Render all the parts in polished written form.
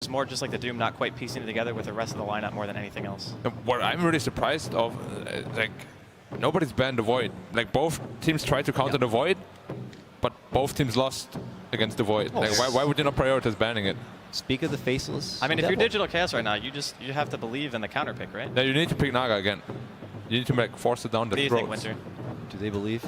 it's more just like the Doom not quite piecing it together with the rest of the lineup more than anything else. What I'm really surprised of, like, nobody's banned the Void. Like, both teams tried to counter the Void, but both teams lost against the Void. Like, why would you not prioritize banning it? Speak of the faceless. I mean, if you're Digital Chaos right now, you have to believe in the counter pick, right? No, you need to pick Naga again. You need to like force it down the throats. What do you think, Winter? Do they believe?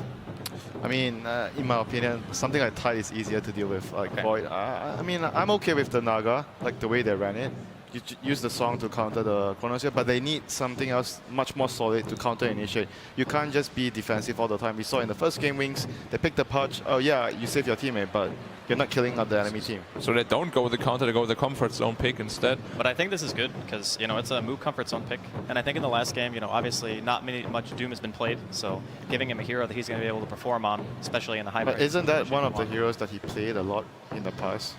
I mean, in my opinion, something like Tide is easier to deal with. Like Void, I mean, I'm okay with the Naga, like the way they ran it. You use the song to counter the Chronosphere, but they need something else much more solid to counter initiate. You can't just be defensive all the time. We saw in the first game, Wings, they picked the Purge. Oh yeah, you save your teammate, but you're not killing up the enemy team. So they don't go with the counter, they go with the comfort zone pick instead. But I think this is good because, you know, it's a move comfort zone pick. And I think in the last game, you know, obviously not much Doom has been played. So giving him a hero that he's going to be able to perform on, especially in the high. But isn't that one of the heroes that he played a lot in the past?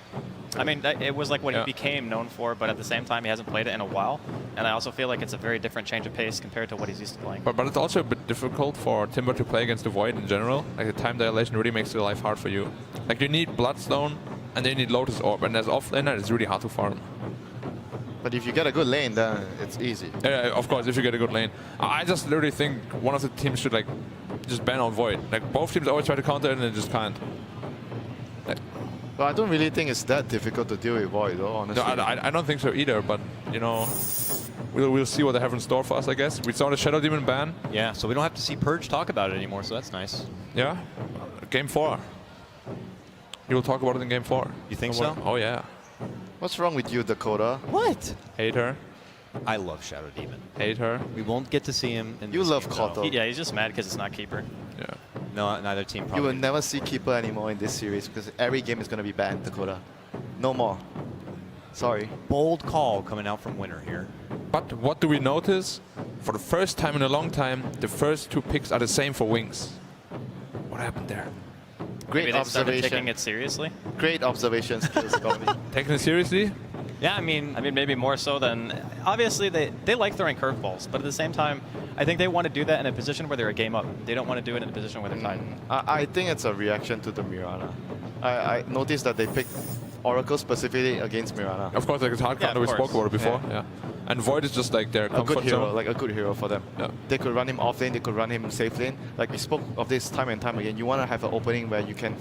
I mean, it was like what he became known for, but at the same time, he hasn't played it in a while. And I also feel like it's a very different change of pace compared to what he's used to playing. But it's also a bit difficult for Timber to play against the Void in general. Like, the time dilation really makes the life hard for you. Like, you need Bloodstone, and then you need Lotus Orb, and as offlaner, it's really hard to farm. But if you get a good lane, then it's easy. Yeah, of course, if you get a good lane. I just literally think one of the teams should, like, just ban out Void. Like, both teams always try to counter it, and they just can't. Well, I don't really think it's that difficult to deal with Void, though, honestly. No, I don't think so either, but, you know, we'll see what they have in store for us, I guess. We saw the Shadow Demon ban. Yeah, so we don't have to see Purge talk about it anymore, so that's nice. Yeah, Game 4. He will talk about it in Game 4. You think so? Oh, yeah. What's wrong with you, Dakota? What? Hate her. I love Shadow Demon. Hate her. We won't get to see him in You this love game, Koto. Yeah, he's just mad because it's not Keeper. Yeah. No, neither team probably. You will never see Keeper anymore in this series because every game is going to be banned, Dakota. No more. Sorry. Bold call coming out from Winter here. But what do we notice? For the first time in a long time, the first two picks are the same for Wings. What happened there? Great Maybe they started observation. taking it seriously. Great observations, Scotty. Taking it seriously? Yeah, I mean maybe more so than obviously they like throwing curveballs, but at the same time, I think they want to do that in a position where they're a game up. They don't want to do it in a position where they're tied. I think it's a reaction to the Mirana. I noticed that they picked Oracle specifically against Mirana. Of course, like it's hard counter. We spoke about it before. Yeah. And Void is just like their comfort good hero, zone. like a good hero for them. Yeah. They could run him off lane, they could run him safe lane. Like we spoke of this time and time again. You want to have an opening where you can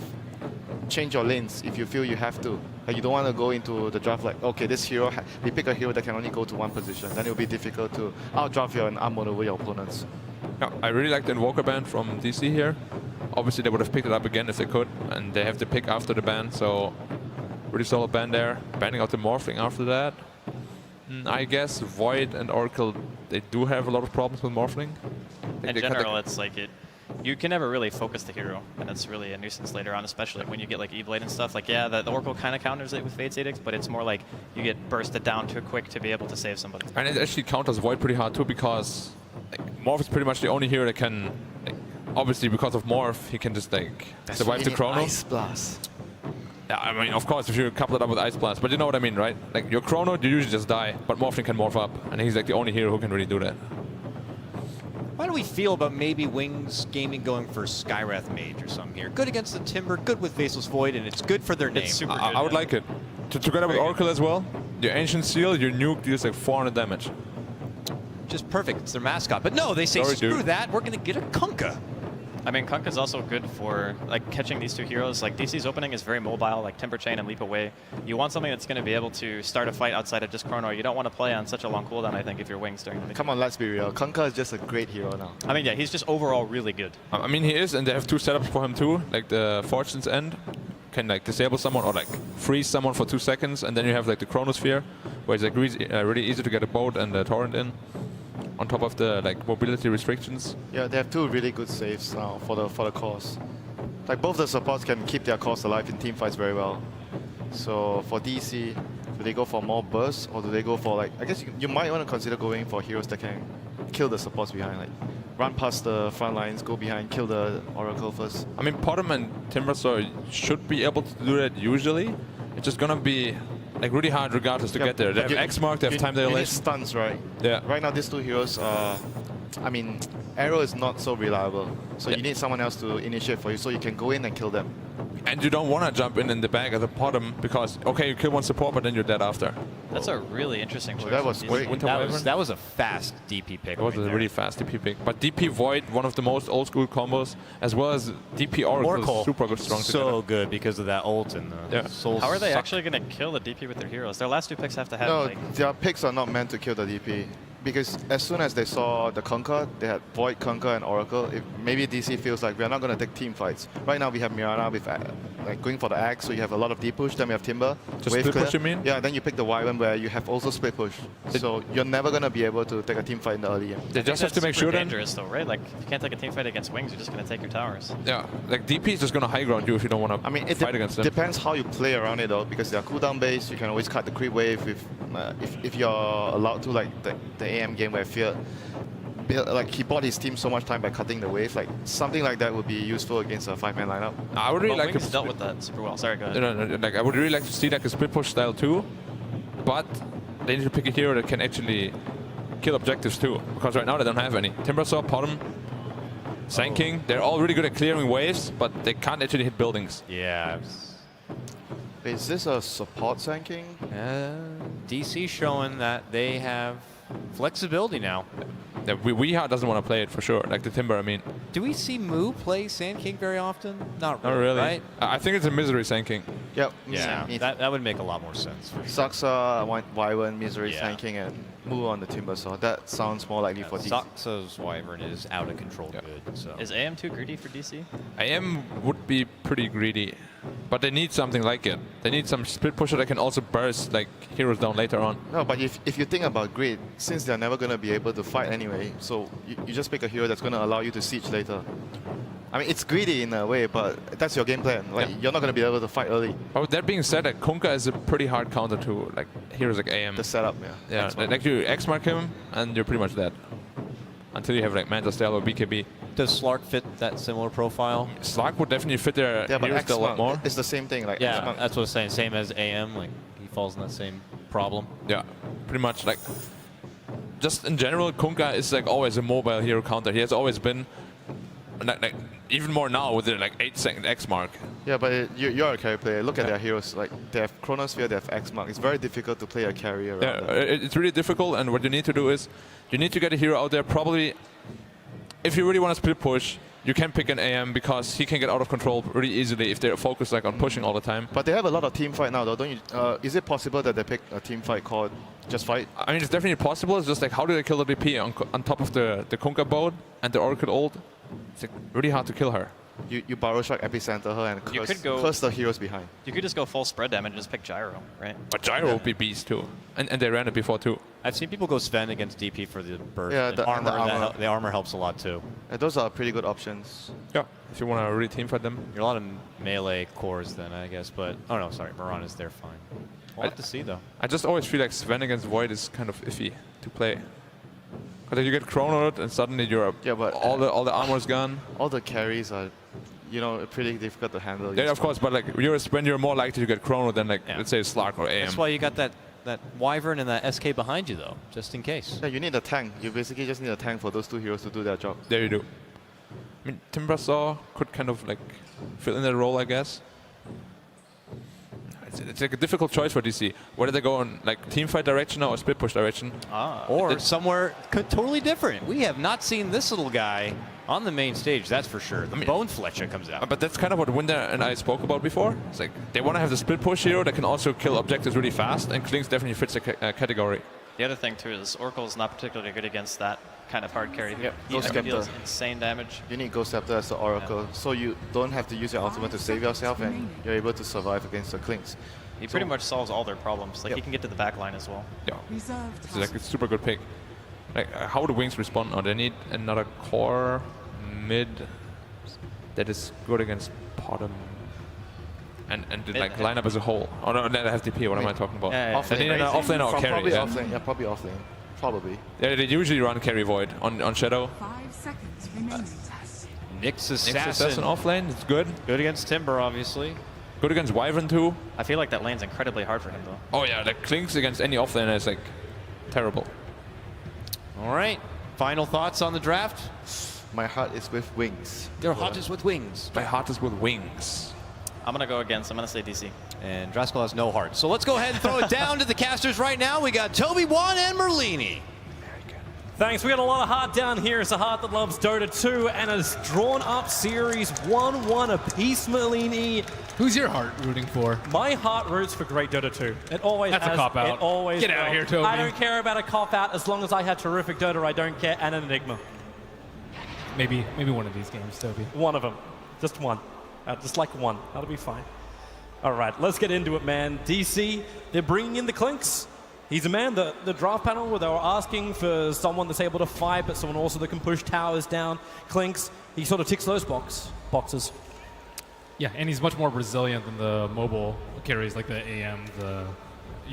change your lanes if you feel you have to. Like you don't want to go into the draft like, okay, this hero, we pick a hero that can only go to one position. Then it will be difficult to outdraft you and armor over your opponents. Yeah, I really like the Invoker ban from DC here. Obviously, they would have picked it up again if they could, and they have the pick after the ban, so really solid ban there. Banning out the Morphling after that. I guess Void and Oracle, they do have a lot of problems with Morphling. In general, it's like you can never really focus the hero, and it's really a nuisance later on, especially when you get like E-Blade and stuff. Like, yeah, the Oracle kind of counters it with Fate's Edict, but it's more like you get bursted down too quick to be able to save somebody. And it actually counters Void pretty hard too, because like, Morph is pretty much the only hero that can, like, obviously because of Morph, he can just like survive the Chrono. Ice Blast. Yeah, I mean, of course, if you couple it up with Ice Blast, but you know what I mean, right? Like, your Chrono, you usually just die, but Morphling can morph up, and he's like the only hero who can really do that. How do we feel about maybe Wings Gaming going for Skywrath Mage or something here? Good against the Timber, good with Faceless Void, and it's good for their name. It's super good. I would like it. Together with Oracle as well, your Ancient Seal, your nuke deals like 400 damage. Just perfect. It's their mascot. But no, they say, Sorry, screw dude. that. We're going to get a Kunkka. I mean, Kunkka's also good for like catching these two heroes. Like DC's opening is very mobile, like Timber Chain and Leap Away. You want something that's going to be able to start a fight outside of just Chrono. You don't want to play on such a long cooldown, I think, if you're Wings during the mid. Come on, let's be real. Kunkka is just a great hero now. I mean, yeah, he's just overall really good. I mean, he is, and they have two setups for him too, like the Fortune's End. Can like disable someone or like freeze someone for 2 seconds, and then you have like the Chronosphere, where it's like really easy to get a boat and a torrent in, on top of the like mobility restrictions. Yeah, they have two really good saves now for the cause. Like both the supports can keep their cause alive in team fights very well. So for DC, do they go for more bursts, or do they go for like, I guess you might want to consider going for heroes that can kill the supports behind, like run past the front lines, go behind, kill the Oracle first. I mean, Potom and Timbersaw should be able to do that usually. It's just gonna be like really hard regardless to get there. They have X-Mark, they have time dilation. You need stuns, right? Yeah. Right now, these two heroes are, I mean, Arrow is not so reliable. So you need someone else to initiate for you so you can go in and kill them. And you don't want to jump in the back of the Potom because, okay, you kill one support, but then you're dead after. That's a really interesting choice. that was from quick. DC. Winter Wyvern? That was a fast DP pick. It was right a there. really fast DP pick. But DP Void, one of the most old school combos, as well as DP Oracle, super good, strong so together. good because of that ult and the Yeah. soul How are they suck. actually going to kill the DP with their heroes? Their last 2 picks have to have No, like their picks are not meant to kill the DP. Because as soon as they saw the Kunkka, they had Void, Kunkka, and Oracle. Maybe DC feels like we're not going to take team fights. Right now we have Mirana with like going for the axe, so you have a lot of deep push. Then we have Timber. Just wave split clear. push, you mean? Yeah, then you pick the Wyvern where you have also split push. So you're never going to be able to take a team fight in the early game. They just have to that's make super sure then. dangerous though, right? Like if you can't take a team fight against Wings, you're just going to take your towers. Yeah, like DP is just going to high ground you if you don't want to I mean, it fight against them. depends how you play around it though, because they're cooldown based. You can always cut the creep wave if you're allowed to, like the AM game where Fear, like he bought his team so much time by cutting the wave. Like something like that would be useful against a 5-man lineup. I would really Well, like Wings to dealt with that super well. Sorry, go ahead. like I would really like to see like a split push style too, but they need to pick a hero that can actually kill objectives too, because right now they don't have any. Timbersaw, Potom, Sand King, they're all really good at clearing waves, but they can't actually hit buildings. Yeah. Is this a support Sanking? DC showing that they have flexibility now. Yeah, Weeha doesn't want to play it for sure, like the Timber, I mean. Do we see Moo play Sand King very often? Not Not really, really. right? I think it's a Misery Sand King. Yep. Yeah, that would make a lot more sense. For sure. Saxa, Wyvern, Misery, Yeah. Sanking, and Moo on the Timbersaw. That sounds more likely for DC. Saxa's Wyvern is out of control Yeah. good. So. Is AM too greedy for DC? AM would be pretty greedy, but they need something like it. They need some split pusher that can also burst like heroes down later on. No, but if you think about grid, since they're never going to be able to fight anyway, so you just pick a hero that's going to allow you to siege later. I mean, it's greedy in a way, but that's your game plan. Like, Yeah. you're not going to be able to fight early. But with that being said, like, Kunkka is a pretty hard counter to like heroes like AM. The setup, yeah. Yeah, like you X-mark him and you're pretty much dead. Until you have like Manta Style or BKB. Does Slark fit that similar profile? Slark would definitely fit their Yeah, but heroes a lot more. it's the same thing. Like Yeah, X-Monk. that's what I was saying. Same as AM, like he falls in that same problem. Yeah, pretty much like. Just in general, Kunkka is like always a mobile hero counter. He has always been. Like even more now with the like 8-second X mark. Yeah, but you're a carry player. Look at their heroes. Like they have Chronosphere, they have X-Mark. It's very difficult to play a carry around. Yeah, them. it's really difficult, and what you need to do is you need to get a hero out there. Probably, if you really want to split push, you can pick an AM because he can get out of control really easily if they're focused like on pushing all the time. But they have a lot of team fight now, though, don't you? Is it possible that they pick a team fight called Just Fight? I mean, it's definitely possible. It's just like how do they kill the DP on top of the Kunkka boat and the Oracle ult? It's like really hard to kill her. You Barrow Strike, Epicenter her, and You could go- curse the heroes behind. You could just go full spread damage and just pick Gyro, right? But Gyro would be beast too, and they ran it before too. I've seen people go Sven against DP for the burst. Yeah, and the armor. The armor helps a lot too. Those are pretty good options. Yeah, if you want to really team fight them. You're a lot of melee cores then, I guess. But oh no, sorry, Mirana's there fine. We'll have to see though. I just always feel like Sven against Void is kind of iffy to play. Because you get chronoed and suddenly you're Yeah, but all the armor's gone. all the carries are, pretty difficult to handle. Yeah, of course, but like when you're more likely to get chrono than like Yeah. let's say Slark or AM. That's why you got that Wyvern and that SK behind you though, just in case. Yeah, you need a tank. You basically just need a tank for those two heroes to do their job. There you do. I mean, Timbersaw could kind of like fill in that role, I guess. It's like a difficult choice for DC. Whether they go in like team fight direction or split push direction. Or It's- somewhere totally different. We have not seen this little guy on the main stage, that's for sure. The Bone Fletcher comes out. But that's kind of what Winder and I spoke about before. It's like they want to have the split push hero that can also kill objectives really fast, and Klings definitely fits the category. The other thing too is Oracle is not particularly good against that kind of hard carry. Yep, He Ghost deals Scepter. insane damage. You need Ghost Scepter as the Oracle, so you don't have to use your ultimate to save yourself, and you're able to survive against the Klings. He pretty much solves all their problems. Like Yep. he can get to the back line as well. Yeah, it's like a super good pick. Like how would the Wings respond now? They need another core mid that is good against Potom. And the like lineup as a whole. Oh no, they have DP. What am I talking about? Yeah, They need an offlane or carry. Probably Yeah. offlane. Yeah, probably offlane. Probably. Yeah, they usually run carry Void on Shadow. 5 seconds remaining. Nyx Assassin Assassin. offlane, it's good. Good against Timber, obviously. Good against Wyvern too. I feel like that lane's incredibly hard for him though. Oh yeah, like Klings against any offlaner is like terrible. All right. Final thoughts on the draft? My heart is with Wings. Their hot is with wings. My heart is with Wings. I'm going to go against. I'm going to say DC. And Draskell has no heart. So let's go ahead and throw it down to the casters right now. We got Toby, Juan, and Merlini. Thanks. We got a lot of heart down here. It's a heart that loves Dota 2 and has drawn up series 1-1 apiece, Merlini. Who's your heart rooting for? My heart roots for great Dota 2. It always That's has. a cop-out. It always Get out of here, Toby. I don't care about a cop-out as long as I have terrific Dota. I don't care. And an Enigma. Maybe one of these games, Toby. One of them. Just one. Just like one. That'll be fine. All right, let's get into it, man. DC, they're bringing in the Clinks. He's a man, the draft panel where they were asking for someone that's able to fight, but someone also that can push towers down. Clinks, he sort of ticks those boxes. Yeah, and he's much more resilient than the mobile carries like the AM,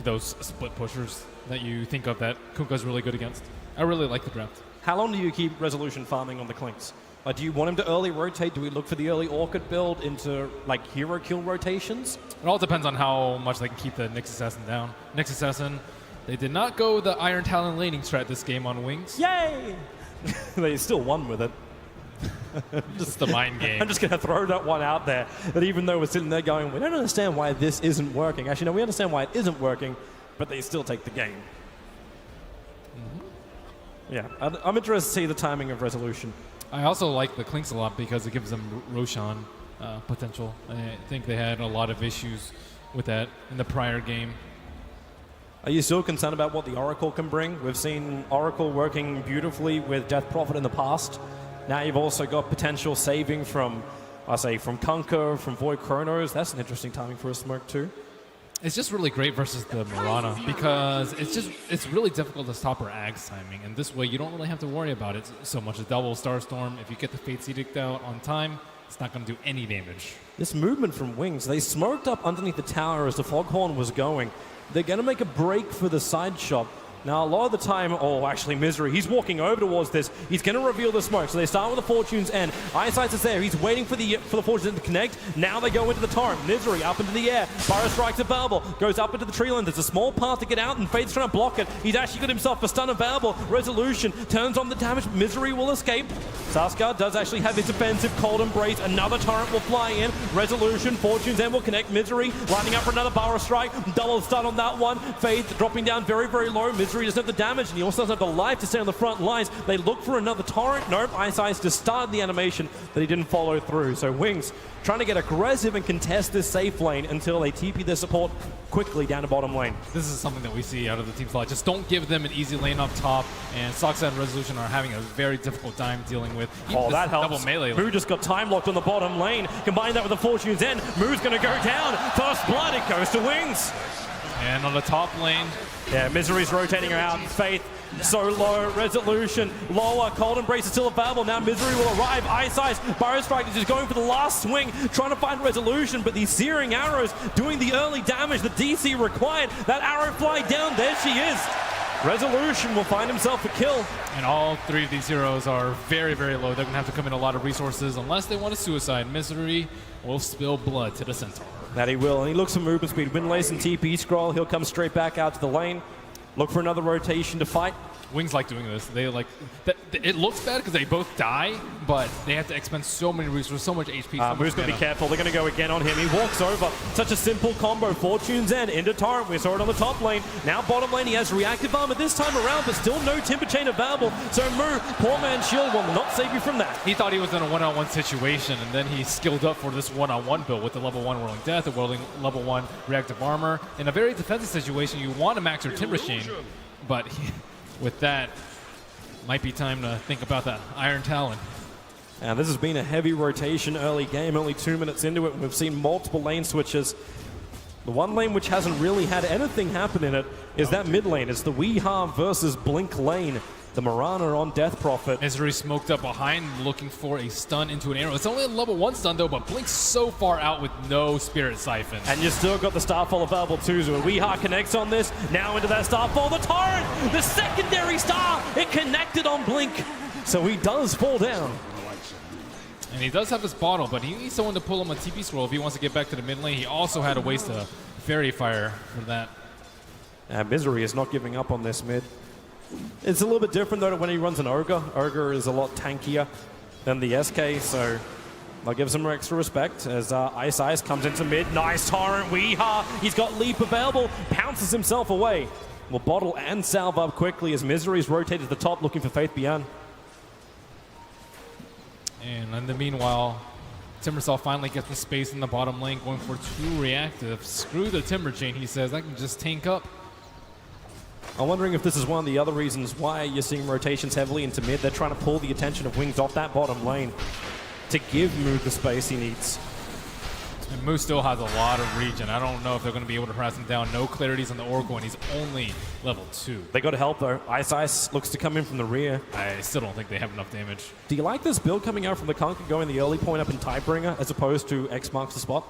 those split pushers that you think of that Kunkka's really good against. I really like the draft. How long do you keep Resolution farming on the Clinks? Like, do you want him to early rotate? Do we look for the early Orchid build into like hero kill rotations? It all depends on how much they can keep the Nyx Assassin down. Nyx Assassin, they did not go the Iron Talon laning strat this game on Wings. Yay! They still won with it. Just the mind game. I'm just going to throw that one out there, that even though we're sitting there going, we don't understand why this isn't working. Actually, no, we understand why it isn't working, but they still take the game. Yeah, I'm interested to see the timing of Resolution. I also like the Clinks a lot because it gives them Roshan potential. I think they had a lot of issues with that in the prior game. Are you still concerned about what the Oracle can bring? We've seen Oracle working beautifully with Death Prophet in the past. Now you've also got potential saving from Kunkka, from Void Chronos. That's an interesting timing for a smoke too. It's just really great versus the Mirana because it's really difficult to stop her Ag's timing, and this way you don't really have to worry about it so much. A double Starstorm, if you get the Fate's Edict out on time, it's not going to do any damage. This movement from Wings, they smoked up underneath the tower as the Foghorn was going. They're going to make a break for the side shot. Now, a lot of the time, actually, Misery, he's walking over towards this. He's going to reveal the smoke. So they start with the Fortune's End. Eyesight is there. He's waiting for the Fortune's End to connect. Now they go into the torrent. Misery up into the air. Burrow strikes available. Goes up into the tree line. There's a small path to get out, and Fate's trying to block it. He's actually got himself a stun available. Resolution turns on the damage. Misery will escape. Saskar does actually have his defensive Cold Embrace. Another torrent will fly in. Resolution, Fortune's End will connect. Misery lining up for another Burrow strike. Double stun on that one. Faith dropping down very, very low. Misery doesn't have the damage, and he also doesn't have the life to stay on the front lines. They look for another torrent. Nope, Ice Ice just started the animation that he didn't follow through. So Wings trying to get aggressive and contest this safe lane until they TP their support quickly down to bottom lane. This is something that we see out of the teams a lot. Just don't give them an easy lane up top, and Soxa and Resolution are having a very difficult time dealing with That helps. double melee lane. Moo just got time locked on the bottom lane. Combine that with the Fortune's End. Moo's going to go down. First blood, it goes to Wings. And on the top lane, yeah, Misery's rotating around. Faith so low. Resolution lower. Cold Embrace is still available. Now Misery will arrive. Ice Ice. Burrow Strike is just going for the last swing, trying to find Resolution, but these searing arrows doing the early damage that DC required. That arrow fly down. There she is. Resolution will find himself a kill. and all three of these heroes are very, very low. They're going to have to come in a lot of resources unless they want a suicide. Misery will spill blood to the Centaur. That he will, and he looks for movement speed. Windlace and TP scroll. He'll come straight back out to the lane. Look for another rotation to fight. Wings like doing this. They like that. It looks bad because they both die, but they have to expend so many resources, so much HP. Moo's going to be careful. They're going to go again on him. He walks over. Such a simple combo. Fortune's End into Torrent. We saw it on the top lane. Now bottom lane, he has reactive armor this time around, but still no Timber Chain available. So Moo, poor man's shield will not save you from that. He thought he was in a one-on-one situation, and then he skilled up for this one-on-one build with the level 1 Whirling Death, the whirling level 1 reactive armor. In a very defensive situation, you want to max your Timber Chain, but with that, might be time to think about that Iron Talon. And this has been a heavy rotation early game, only 2 minutes into it. We've seen multiple lane switches. The one lane which hasn't really had anything happen in it is that mid lane. It's the Weehaw versus Blink lane. The Mirana on Death Prophet. Misery smoked up behind, looking for a stun into an arrow. It's only a level 1 stun though, but Blink's so far out with no Spirit Siphon. And you still got the Starfall available too. So Weehaw connects on this. Now into that Starfall. The Torrent! The secondary star! It connected on Blink. So he does fall down. And he does have his bottle, but he needs someone to pull him a TP scroll if he wants to get back to the mid lane. He also had to waste a Fairy Fire for that. And Misery is not giving up on this mid. It's a little bit different though when he runs an Ogre. Ogre is a lot tankier than the SK, so They'll give some extra respect as Ti6 comes into mid. Nice Torrent, Weeha. He's got leap available, pounces himself away. Will bottle and salve up quickly as Misery's rotated to the top looking for Faith Beyond. And in the meanwhile, Timbersaw finally gets the space in the bottom lane, going for 2 reactive. Screw the Timber Chain, he says. I can just tank up. I'm wondering if this is one of the other reasons why you're seeing rotations heavily into mid. They're trying to pull the attention of Wings off that bottom lane to give Mood the space he needs. And Moose still has a lot of regen. I don't know if they're going to be able to harass him down. No clarities on the Oracle, and he's only level 2. They got to help though. Ti6 looks to come in from the rear. I still don't think they have enough damage. Do you like this build coming out from the Conquer going the early point up in Tidebringer as opposed to X marks the spot?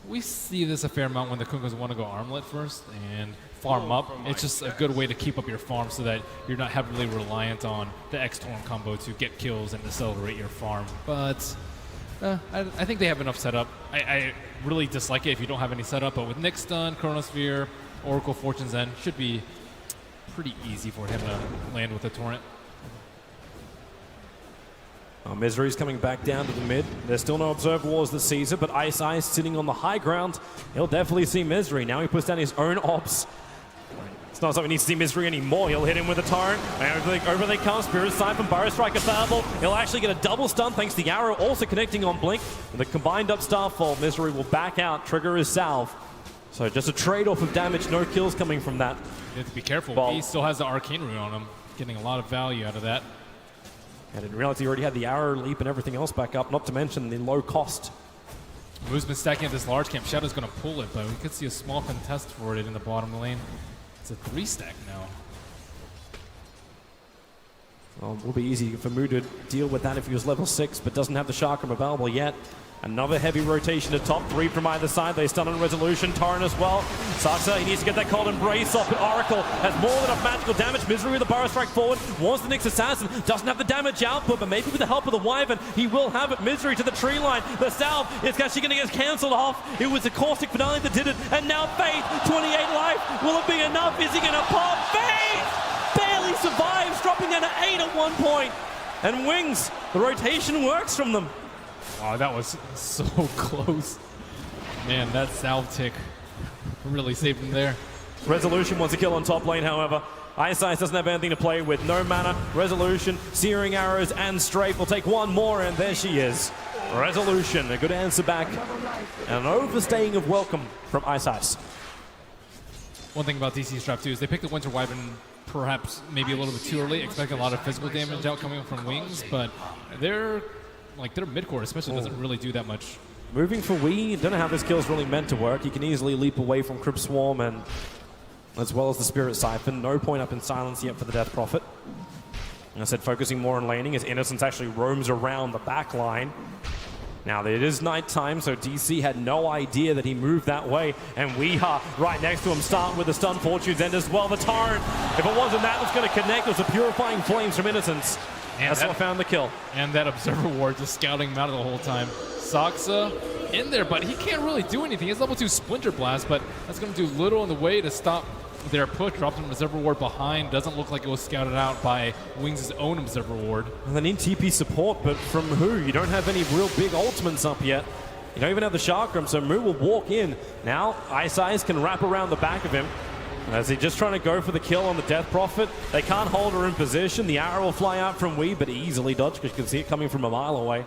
We see this a fair amount when the Kunkkas want to go armlet first and farm up. It's just a good way to keep up your farm so that you're not heavily reliant on the X-Torn combo to get kills and accelerate your farm. But I think they have enough setup. I really dislike it if you don't have any setup, but with Nick Stun, Chronosphere, Oracle, Fortune's End, should be pretty easy for him to land with the Torrent. Misery's coming back down to the mid. There's still no Observer Wars that sees it, but Ti6 sitting on the high ground. He'll definitely see Misery. Now he puts down his own ops. It's not something he needs to see Misery anymore. He'll hit him with a torrent. And over they come. Spirit Siphon, Burrow Strike available. He'll actually get a double stun thanks to the arrow also connecting on Blink. And the combined up Starfall, Misery will back out, trigger his salve. So just a trade-off of damage, no kills coming from that. You have to be careful. Well, he still has the Arcane Rune on him, getting a lot of value out of that. I didn't realize he already had the arrow leap and everything else back up, not to mention the low cost. Moo's been stacking up this large camp. Shadow's going to pull it, but we could see a small contest for it in the bottom lane. It's a 3-stack now. Well, it will be easy for Mu to deal with that if he was level 6, but doesn't have the Chakram available yet. Another heavy rotation to top 3 from either side. They stun on Resolution. Torrent as well. Saxa, he needs to get that cold embrace off, but Oracle has more than enough magical damage. Misery with a Burrow Strike forward. Wants the Nyx Assassin. Doesn't have the damage output, but maybe with the help of the Wyvern, he will have it. Misery to the tree line. The salve is actually going to get cancelled off. It was the Caustic Finale that did it. And now Faith, 28 life. Will it be enough? Is he going to pop? Faith barely survives, dropping down to 8 at one point. And Wings, the rotation works from them. Wow, that was so close. Man, that salve tick really saved him there. Resolution wants a kill on top lane, however. Ti6 doesn't have anything to play with. No mana, Resolution, Searing Arrows, and Strafe will take one more, and there she is. Resolution, a good answer back. And an overstaying of welcome from Ti6. One thing about DC Strap too is they picked the Winter Wyvern perhaps maybe a little bit too early, expecting a lot of physical damage out coming from Wings, but their mid-core especially doesn't really do that much. Moving for Wii, don't know how this kill's really meant to work. He can easily leap away from Crypt Swarm and as well as the Spirit Siphon. No point up in silence yet for the Death Prophet. And I said focusing more on laning as Innocence actually roams around the back line. Now it is nighttime, so DC had no idea that he moved that way. And Weeha right next to him, starting with the Stun Fortune's End as well. The Torrent, if it wasn't that was going to connect, it was the Purifying Flames from Innocence. And that's what found the kill. And that Observer Ward just scouting him out the whole time. Saxa in there, but he can't really do anything. He has level 2 Splinter Blast, but that's going to do little in the way to stop their push. Dropped an Observer Ward behind. Doesn't look like it was scouted out by Wings' own Observer Ward. And they need TP support, but from who? You don't have any real big ultimates up yet. You don't even have the Chakram, so Mu will walk in. Now, Ti6 can wrap around the back of him. As he's just trying to go for the kill on the Death Prophet. They can't hold her in position. The arrow will fly out from Wii, but easily dodged because you can see it coming from a mile away.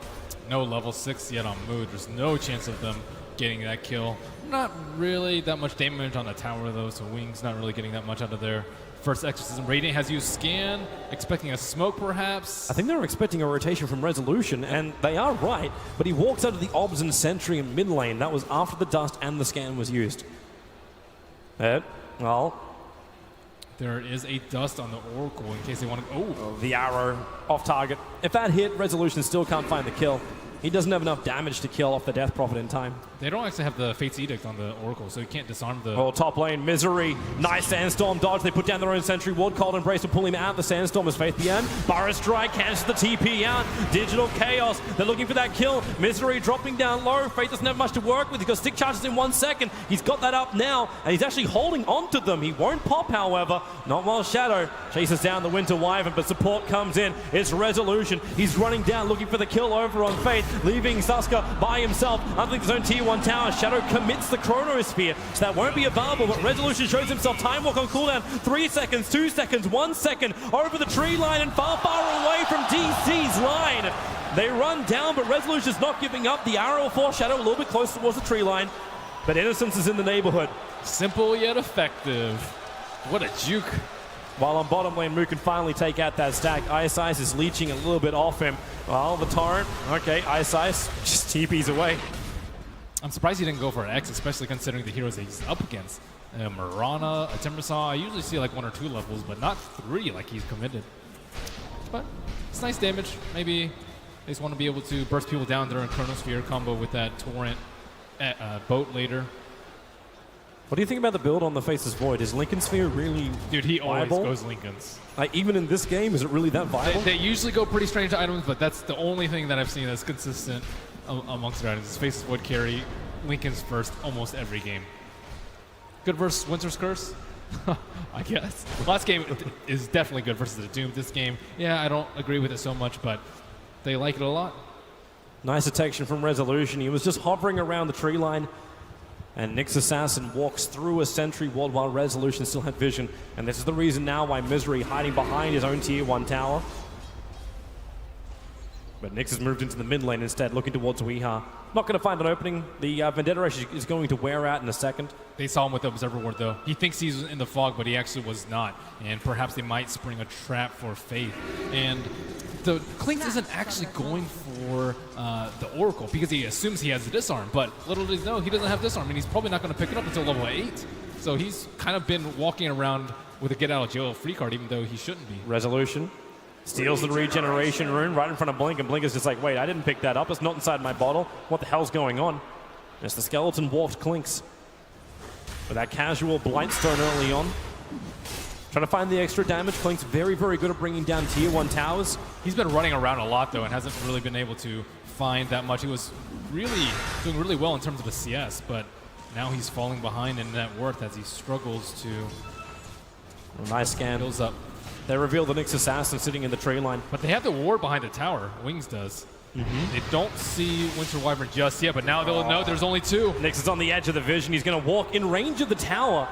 No level 6 yet on Mood. There's no chance of them getting that kill. Not really that much damage on the tower though, so Wings not really getting that much out of their first Exorcism. Radiant has used Scan, expecting a smoke perhaps. I think they were expecting a rotation from Resolution, and they are right, but he walks out of the Obs and Sentry in mid lane. That was after the Dust and the Scan was used. Well, there is a Dust on the Oracle in case they want to... Oh, the arrow off target. If that hit, Resolution still can't find the kill. He doesn't have enough damage to kill off the Death Prophet in time. They don't actually have the Fate's Edict on the Oracle, so you can't disarm the... Oh, top lane, Misery. Nice Sandstorm dodge. They put down their own sentry. Ward Cold Embrace to pull him out. The Sandstorm is Faith Beyond. Burrow Strike cancels the TP out. Digital Chaos. They're looking for that kill. Misery dropping down low. Faith doesn't have much to work with. He's got stick charges in 1 second. He's got that up now, and he's actually holding on to them. He won't pop, however. Not while Shadow chases down the Winter Wyvern, but support comes in. It's Resolution. He's running down looking for the kill over on Faith. leaving Saska by himself underneath his own tier 1 tower. Shadow commits the Chronosphere, so that won't be available, but Resolution shows himself. Time walk on cooldown, 3 seconds, 2 seconds, 1 second, over the tree line and far away from DC's line. They run down, but Resolution's not giving up. The arrow will foreshadow a little bit closer towards the tree line, but Innocence is in the neighborhood. Simple yet effective. What a juke. While on bottom lane, Moo can finally take out that stack. Ice Ice is leeching a little bit off him. Well, the torrent, okay, Ice Ice just TPs away. I'm surprised he didn't go for an X, especially considering the heroes that he's up against. Mirana, a Timbersaw, I usually see like 1 or 2 levels, but not 3 like he's committed. But it's nice damage. Maybe they just want to be able to burst people down during Chronosphere combo with that torrent boat later. What do you think about the build on the Faceless Void? Is Lincoln Sphere really Dude, he viable? always goes Lincoln's. Like, even in this game, is it really that viable? They usually go pretty strange items, but that's the only thing that I've seen that's consistent amongst their items. Faceless Void carry Lincoln's first almost every game. Good versus Winter's Curse? I guess. Last game is definitely good versus the Doom. This game, yeah, I don't agree with it so much, but they like it a lot. Nice detection from Resolution. He was just hovering around the tree line, and Nyx Assassin walks through a sentry ward while Resolution still had vision. And this is the reason now why Misery hiding behind his own tier 1 tower. But Nyx has moved into the mid lane instead, looking towards Weeha. Not going to find an opening. The Vendetta Rush is going to wear out in a second. They saw him with the Observer Ward, though. He thinks he's in the fog, but he actually was not. And perhaps they might spring a trap for Faith. And the Clinks isn't actually going for the Oracle because he assumes he has the Disarm. But little does he know, he doesn't have Disarm, and he's probably not going to pick it up until level 8. So he's kind of been walking around with a get-out-of-jail-free card, even though he shouldn't be. Resolution steals the regeneration rune right in front of Blink, and Blink is just like, wait, I didn't pick that up. It's not inside my bottle. What the hell's going on? It's the skeleton dwarfed Clinks. With that casual Blightstone early on. Trying to find the extra damage. Clink's very, very good at bringing down tier 1 towers. He's been running around a lot, though, and hasn't really been able to find that much. He was really doing really well in terms of the CS, but now he's falling behind in net worth as he struggles to... A nice scan. Builds up. They reveal the Nyx Assassin sitting in the tree line. But they have the ward behind the tower. Wings does. They don't see Winter Wyvern just yet, but now they'll know there's only 2. Nyx is on the edge of the vision. He's going to walk in range of the tower.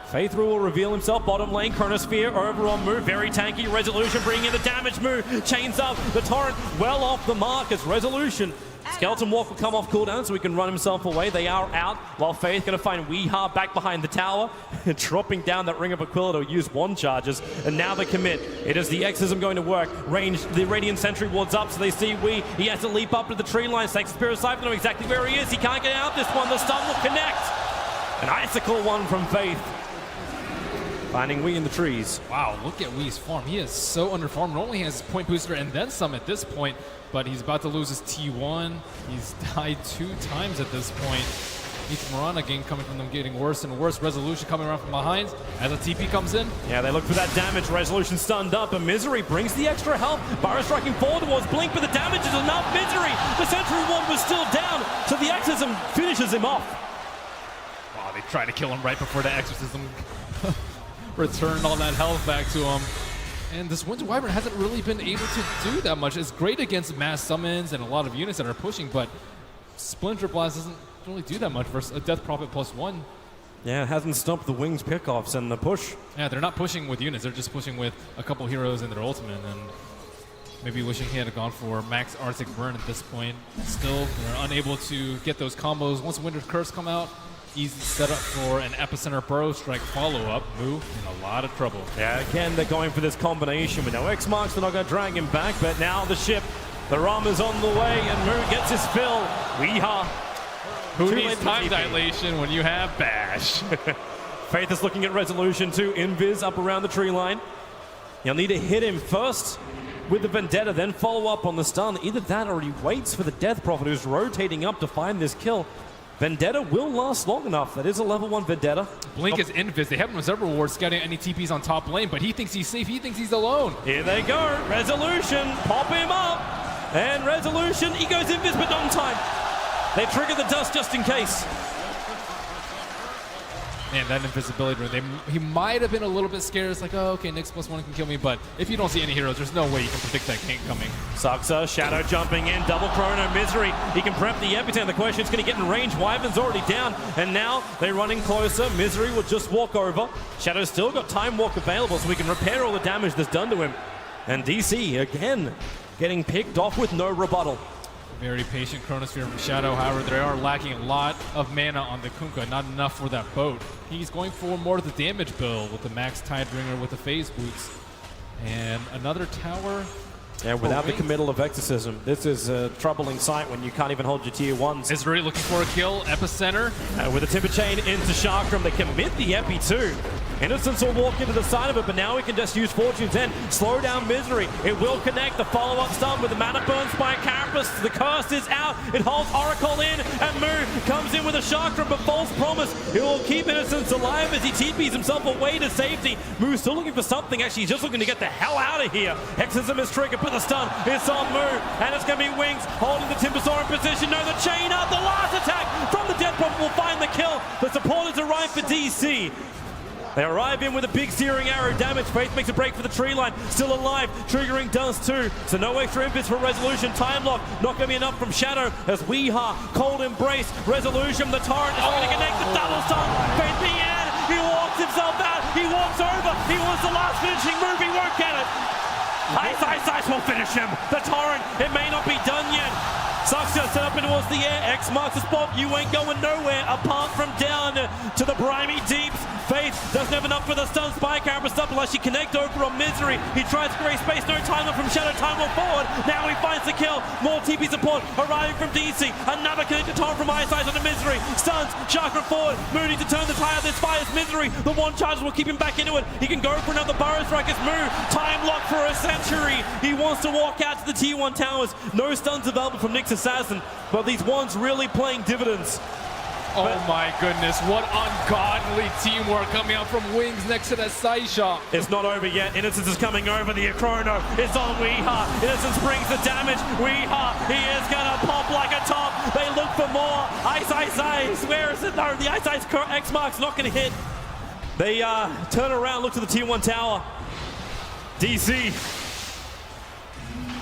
Faith will reveal himself. Bottom lane, Chronosphere over on Moo. Very tanky. Resolution bringing in the damage. Moo chains up. The torrent well off the mark as Resolution. Skeleton Walk will come off cooldown so he can run himself away. They are out, while Faith going to find Weeha back behind the tower, dropping down that Ring of Aquila to use wand charges, and now the commit. It is the Exorcism going to work. Range, the Radiant Sentry wards up, so they see Wee. He has to leap up to the tree line. Takes Spirit Siphon, know exactly where he is. He can't get out this one. The stun will connect. An icicle one from Faith. Finding Wee in the trees. Wow, look at Wee's farm. He is so underfarmed. Not only has his point booster and then some at this point, but he's about to lose his T1. He's died 2 times at this point. Each Mirana game coming from them getting worse and worse. Resolution coming around from behind as a TP comes in. Yeah, they look for that damage. Resolution stunned up, and Misery brings the extra help. Barra striking forward towards Blink, but the damage is enough. Misery, the Sentry Ward was still down, so the Exorcism finishes him off. Wow, they try to kill him right before the Exorcism returned all that health back to him. And this Winter Wyvern hasn't really been able to do that much. It's great against mass summons and a lot of units that are pushing, but Splinter Blast doesn't really do that much versus a Death Prophet +1. Yeah, it hasn't stopped the Wings pickoffs and the push. Yeah, they're not pushing with units. They're just pushing with a couple heroes in their ultimate, and maybe wishing he had gone for max Arctic Burn at this point. Still, they're unable to get those combos. Once Winter's Curse come out, easy setup for an Epicenter Burrow Strike follow-up. Moo in a lot of trouble. Yeah, again, they're going for this combination with no X marks. They're not going to drag him back, but now the ship, the Ram is on the way, and Moo gets his fill. Weeha. Who needs time dilation when you have Bash? Faith is looking at Resolution too. Invis up around the tree line. You'll need to hit him first with the Vendetta, then follow up on the stun. Either that or he waits for the Death Prophet, who's rotating up to find this kill. Vendetta will last long enough. That is a level 1 Vendetta. Blink is invis. They haven't reserve rewards scouting any TPs on top lane, but he thinks he's safe. He thinks he's alone. Here they go. Resolution. Pop him up. And Resolution. He goes invis, but not in time. They trigger the dust just in case. Man, that invisibility ring, he might have been a little bit scared. It's like, oh, okay, Nyx +1 can kill me, but if you don't see any heroes, there's no way you can predict that gank coming. Saxa, Shadow jumping in, double Chrono, Misery. He can prep the Epicenter. The question is going to get in range. Wyvern's already down, and now they're running closer. Misery will just walk over. Shadow's still got Time Walk available, so we can repair all the damage that's done to him. And DC, again, getting picked off with no rebuttal. Very patient Chronosphere from Shadow. However, they are lacking a lot of mana on the Kunkka, not enough for that boat. He's going for more of the damage bill with the Max Tidebringer with the phase boots. And another tower. Yeah, without the committal of Exorcism, this is a troubling sight when you can't even hold your tier 1s. Misery looking for a kill, Epicenter. With a Timber Chain into Chakram, they commit the Epi too. Innocence will walk into the side of it, but now we can just use Fortune's End. Slow down Misery. It will connect. The follow-up stun with the Mana Burn by Carapace. The curse is out. It holds Oracle in, and Moo comes in with a Chakram, but false promise. It will keep Innocence alive as he TPs himself away to safety. Moo's still looking for something. Actually, he's just looking to get the hell out of here. Exorcism is triggered, but the stun is on Moo, and it's going to be Wings holding the Timbersaw in position. No, the chain up. The last attack from the Death Prophet will find the kill. The supporters arrive for DC. They arrive in with a big searing arrow damage. Faith makes a break for the tree line. Still alive. Triggering does too. So no extra impetus for Resolution. Time lock. Not going to be enough from Shadow as Weeha. Cold Embrace. Resolution. The Torrent is going to connect the double stun. Faith the end. He walks himself out. He walks over. He wants the last finishing move. He won't get it. Ice will finish him. The Torrent. It may not be done yet. Saxa set up in towards the air. X marks the spot. You ain't going nowhere apart from down to the briny deeps. Faith doesn't have enough for the stun. Spy Carapace up unless she connect over on Misery. He tries to create space. No time left from Shadow. Time will forward. Now he finds the kill. More TP support arriving from DC. Another connected torrent from Ice on the Misery. Stuns. Chakra forward. Mooney to turn the tide of this fire's Misery. The one charge will keep him back into it. He can go for another Burrow Strike as Moo. Time lock for a century. He wants to walk out to the tier 1 towers. No stuns available from Nyx Assassin, but these ones really playing dividends. Oh my goodness, what ungodly teamwork coming out from Wings next to that side shot. It's not over yet. Innocence is coming over. The Chrono is on Weeha. Innocence brings the damage. Weeha, he is gonna pop like a top. They look for more. Ice. Where is it? No, the Ice X mark's not gonna hit. They turn around, look to the tier 1 tower. DC.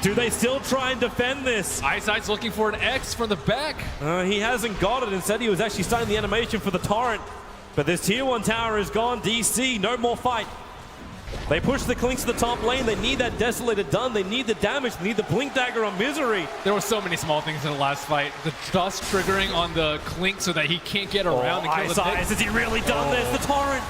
Do they still try and defend this? Ice's looking for an X from the back. He hasn't got it. Instead, he was actually starting the animation for the Torrent. But this tier 1 tower is gone. DC, no more fight. They push the Clinks to the top lane. They need that Desolator done. They need the damage. They need the Blink Dagger on Misery. There were so many small things in the last fight. The dust triggering on the Clink so that he can't get around and kill the Ice, has he really done this? The Torrent.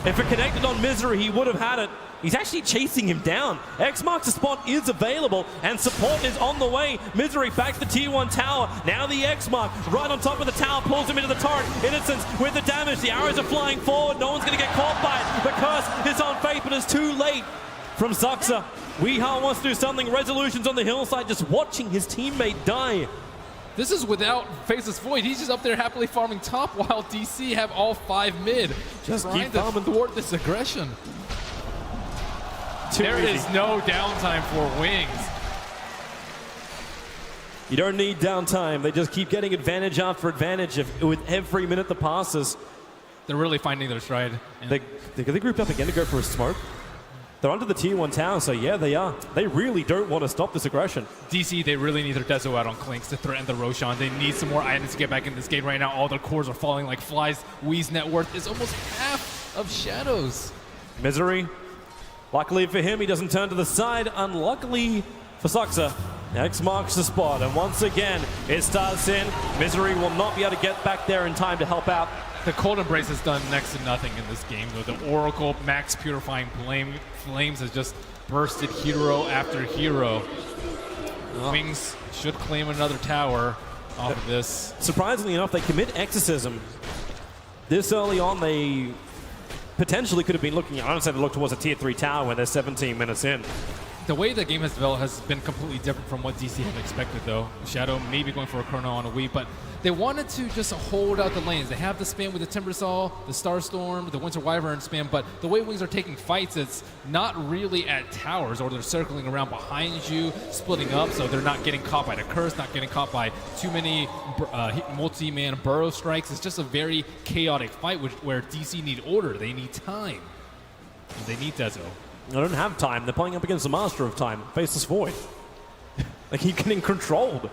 If it connected on Misery, he would have had it. He's actually chasing him down. X marks the spot is available, and support is on the way. Misery back to the tier 1 tower. Now the X mark right on top of the tower pulls him into the torrent. Innocence with the damage. The arrows are flying forward. No one's going to get caught by it. The curse is on Faith, but it's too late from Saxa. Weeha wants to do something. Resolution's on the hillside, just watching his teammate die. This is without Faceless Void. He's just up there happily farming top while DC have all 5 mid. Just trying keep to farming. thwart this aggression. There easy. is no downtime for Wings. You don't need downtime. They just keep getting advantage after advantage with every minute that passes. They're really finding their stride. They grouped up again to go for a smoke. They're under the tier 1 tower, so yeah, they are. They really don't want to stop this aggression. DC, they really need their Deso out on Clinks to threaten the Roshan. They need some more items to get back in this game right now. All their cores are falling like flies. Wee's net worth is almost half of Shadow's. Misery. Luckily for him, he doesn't turn to the side. Unluckily for Saxa, X marks the spot, and once again, it starts in. Misery will not be able to get back there in time to help out. The Cold Embrace has done next to nothing in this game, though. The Oracle Max Purifying Flames has just bursted hero after hero. Wings should claim another tower off of this. Surprisingly enough, they commit Exorcism. This early on, they potentially could have been looking, I don't say they look towards a tier 3 tower when they're 17 minutes in. The way the game has developed has been completely different from what DC had expected, though. Shadow maybe going for a Chrono on a Wii, but they wanted to just hold out the lanes. They have the spam with the Timbersaw, the Starstorm, the Winter Wyvern spam, but the way Wings are taking fights, it's not really at towers, or they're circling around behind you, splitting up, so they're not getting caught by the curse, not getting caught by too many multi-man burrow strikes. It's just a very chaotic fight where DC need order. They need time. And they need Dezo. They don't have time. They're playing up against the Master of Time, Faceless Void. They keep getting controlled.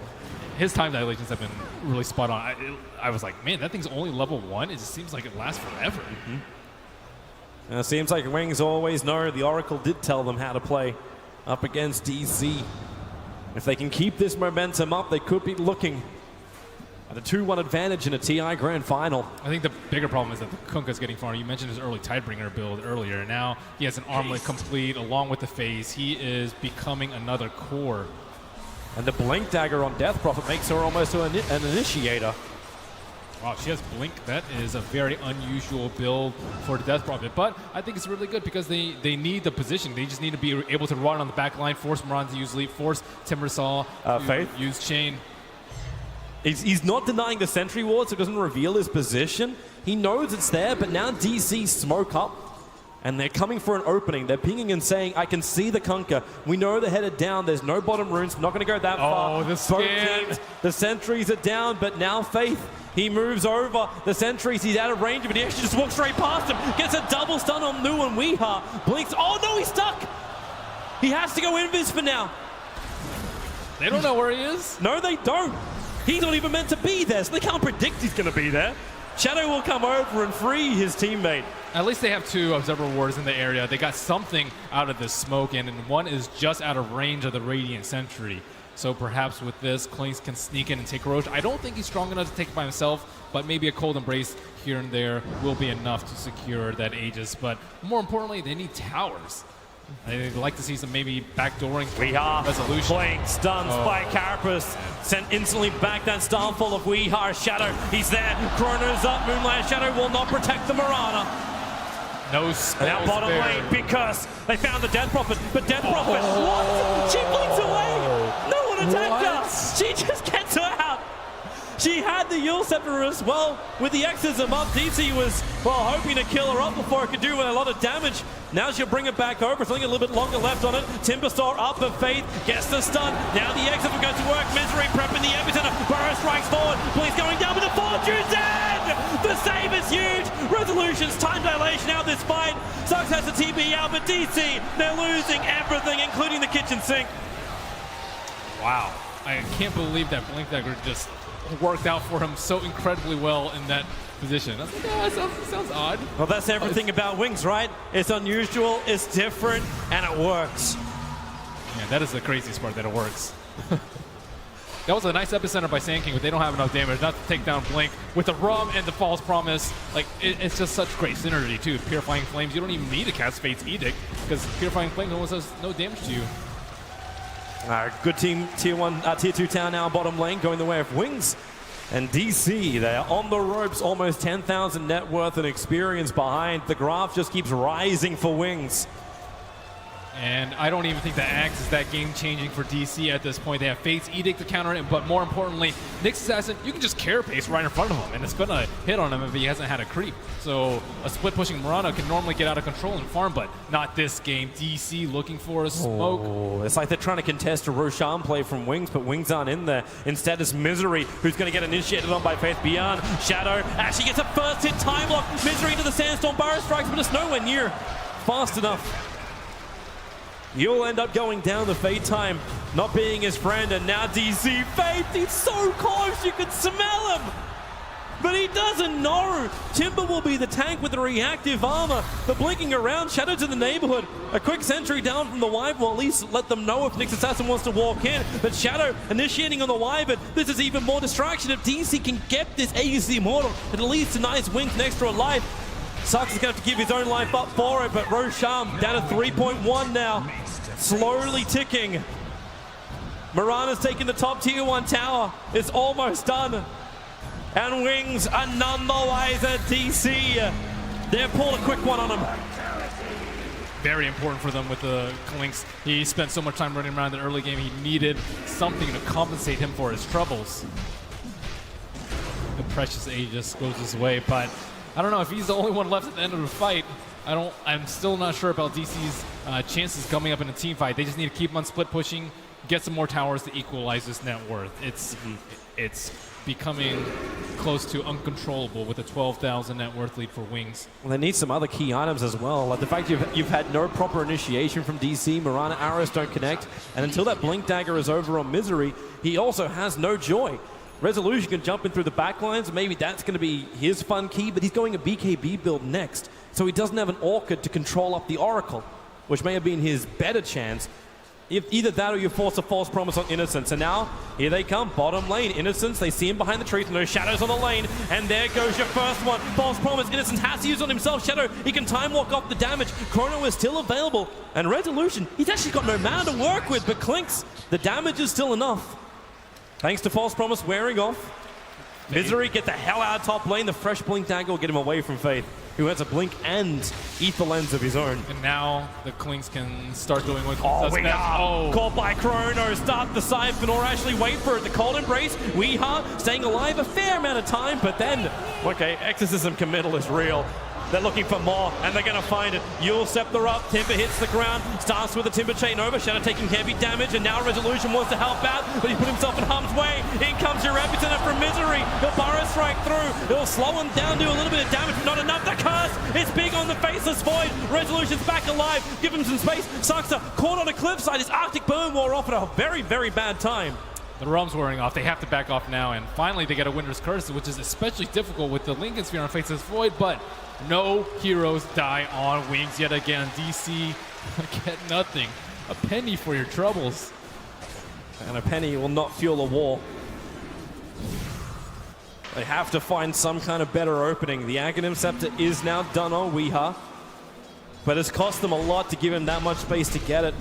His time dilations have been really spot on. I was like, man, that thing's only level 1. It just seems like it lasts forever. And it seems like Wings always know the Oracle did tell them how to play up against DC. If they can keep this momentum up, they could be looking at a 2-1 advantage in a TI Grand Final. I think the bigger problem is that the Kunkka's getting far. You mentioned his early Tidebringer build earlier. Now he has an armlet complete along with the phase. He is becoming another core. And the Blink Dagger on Death Prophet makes her almost an initiator. Wow, she has Blink. That is a very unusual build for the Death Prophet. But I think it's really good because they need the position. They just need to be able to run on the back line, force Moran to use Leap, force Timbersaw to Faith? use Chain. He's not denying the Sentry Ward, so it doesn't reveal his position. He knows it's there, but now DC smoke up, and they're coming for an opening. They're pinging and saying, I can see the Kunkka. We know they're headed down. There's no bottom runes. We're not going to go that far. Oh, the Both scan. teams, the sentries are down, but now Faith, he moves over. The sentries, he's out of range, but he actually just walks straight past him. Gets a double stun on Nu and Weeha. Blinks. Oh, no, he's stuck. He has to go invis for now. They don't know where he is. No, they don't. He's not even meant to be there, so they can't predict he's going to be there. Shadow will come over and free his teammate. At least they have 2 Observer Wards in the area. They got something out of this smoke, and one is just out of range of the Radiant Sentry. So perhaps with this, Clinks can sneak in and take Roche. I don't think he's strong enough to take it by himself, but maybe a Cold Embrace here and there will be enough to secure that Aegis. But more importantly, they need towers. I'd like to see some maybe backdooring Weeha resolution. playing stuns by Carapace. Sent instantly back that Starfall of Weeha. Shadow, he's there. Chrono's up. Moonlight Shadow will not protect the Marana. No And now bottom lane because they found the Death Prophet. But Death Prophet, what? She blinks away. No one attacked her. She just gets her out. She had the Yule Scepter as well. With the Exorcism up, DC was, well, hoping to kill her up before it could do a lot of damage. Now she'll bring it back over. Something a little bit longer left on it. Timbersaw up, but Faith gets the stun. Now the Exorcism goes to work. Misery prepping the epicenter. Burrow strikes forward. Bleed's going down, but the Fortune's dead! The save is huge. Resolution's time dilation out this fight. Suggs has the TP out, but DC, they're losing everything, including the kitchen sink. Wow. I can't believe that Blink Dagger just worked out for him so incredibly well in that position. I was like, yeah, that sounds odd. Well, that's everything about Wings, right? It's unusual, it's different, and it works. Yeah, that is the craziest part, that it works. That was a nice epicenter by Sand King, but they don't have enough damage not to take down Blink. With the Rum and the False Promise, like, it's just such great synergy, too. Purifying Flames, you don't even need to cast Fate's Edict, because Purifying Flames almost does no damage to you. Good team, tier 2 town now bottom lane, going the way of Wings. And DC, they are on the ropes, almost 10,000 net worth and experience behind. The graph just keeps rising for Wings. And I don't even think that Axe is that game-changing for DC at this point. They have Fate's Edict to counter it, but more importantly, Nyx Assassin, you can just carapace right in front of him, and it's gonna hit on him if he hasn't had a creep. So a split-pushing Murano can normally get out of control and farm, but not this game. DC looking for a smoke. Oh, it's like they're trying to contest a Roshan play from Wings, but Wings aren't in there. Instead, it's Misery, who's gonna get initiated on by Faith Beyond. Shadow actually gets a first-hit time lock. Misery into the Sandstorm, Burrow strikes, but it's nowhere near fast enough. You'll end up going down the Fate time, not being his friend, and now DC Fate, he's so close, you can smell him! But he doesn't know! Timber will be the tank with the reactive armor, but blinking around, Shadow to the neighborhood. A quick sentry down from the Wyvern will at least let them know if Nyx Assassin wants to walk in, but Shadow initiating on the Wyvern, this is even more distraction. If DC can get this Aegis the Immortal, it at least denies Wings an extra life. Suggs is going to have to give his own life up for it, but Roshan down to 3.1 now. Slowly ticking. Marana's taking the top tier 1 tower. It's almost done. And Wings are none the wiser. DC, they've pulled a quick one on him. very important for them with the Clinks. He spent so much time running around in the early game, he needed something to compensate him for his troubles. The precious Aegis goes his way, but I don't know if he's the only one left at the end of the fight. I'm still not sure about DC's chances coming up in a team fight. They just need to keep him on split pushing, get some more towers to equalize this net worth. It's becoming close to uncontrollable with a 12,000 net worth lead for Wings. Well, they need some other key items as well. Like the fact you've had no proper initiation from DC, Mirana arrows don't connect, and until that Blink Dagger is over on Misery, he also has no joy. Resolution can jump in through the backlines, maybe that's going to be his fun key, but he's going a BKB build next, so he doesn't have an Orchid to control up the Oracle, which may have been his better chance. If either that or you force a false promise on Innocence. And now, here they come, bottom lane. Innocence, they see him behind the trees, no shadows on the lane, and there goes your first one. False promise, Innocence has to use on himself. Shadow, he can time walk off the damage. Chrono is still available, and Resolution, he's actually got no mana to work with, but Clinks, the damage is still enough. Thanks to False Promise wearing off. Misery, get the hell out of top lane. The fresh Blink Dagger will get him away from Faith, who has a Blink and Ether Lens of his own. And now the Clinks can start doing what Caught by Chrono, start the Siphon or actually wait for it. The Cold Embrace, Weeha staying alive a fair amount of time, but then, okay, Exorcism committal is real. They're looking for more, and they're going to find it. Yule Scepter up, Timber hits the ground, starts with the Timber Chain over, Shadow taking heavy damage, and now Resolution wants to help out, but he put himself in harm's way. In comes your Epicenter from Misery. He'll Burrow Strike through. He'll slow him down, do a little bit of damage, but not enough. The curse is big on the Faceless Void. Resolution's back alive. Give him some space. Suxer caught on a cliffside. His Arctic Burn wore off at a very, very bad time. The Realm's wearing off. They have to back off now, and finally they get a Winter's Curse, which is especially difficult with the Lincoln Sphere on Faceless Void, but no heroes die on Wings yet again. DC get nothing. A penny for your troubles. And a penny will not fuel a war. They have to find some kind of better opening. The Aghanim Scepter is now done on Weeha, but it's cost them a lot to give him that much space to get it.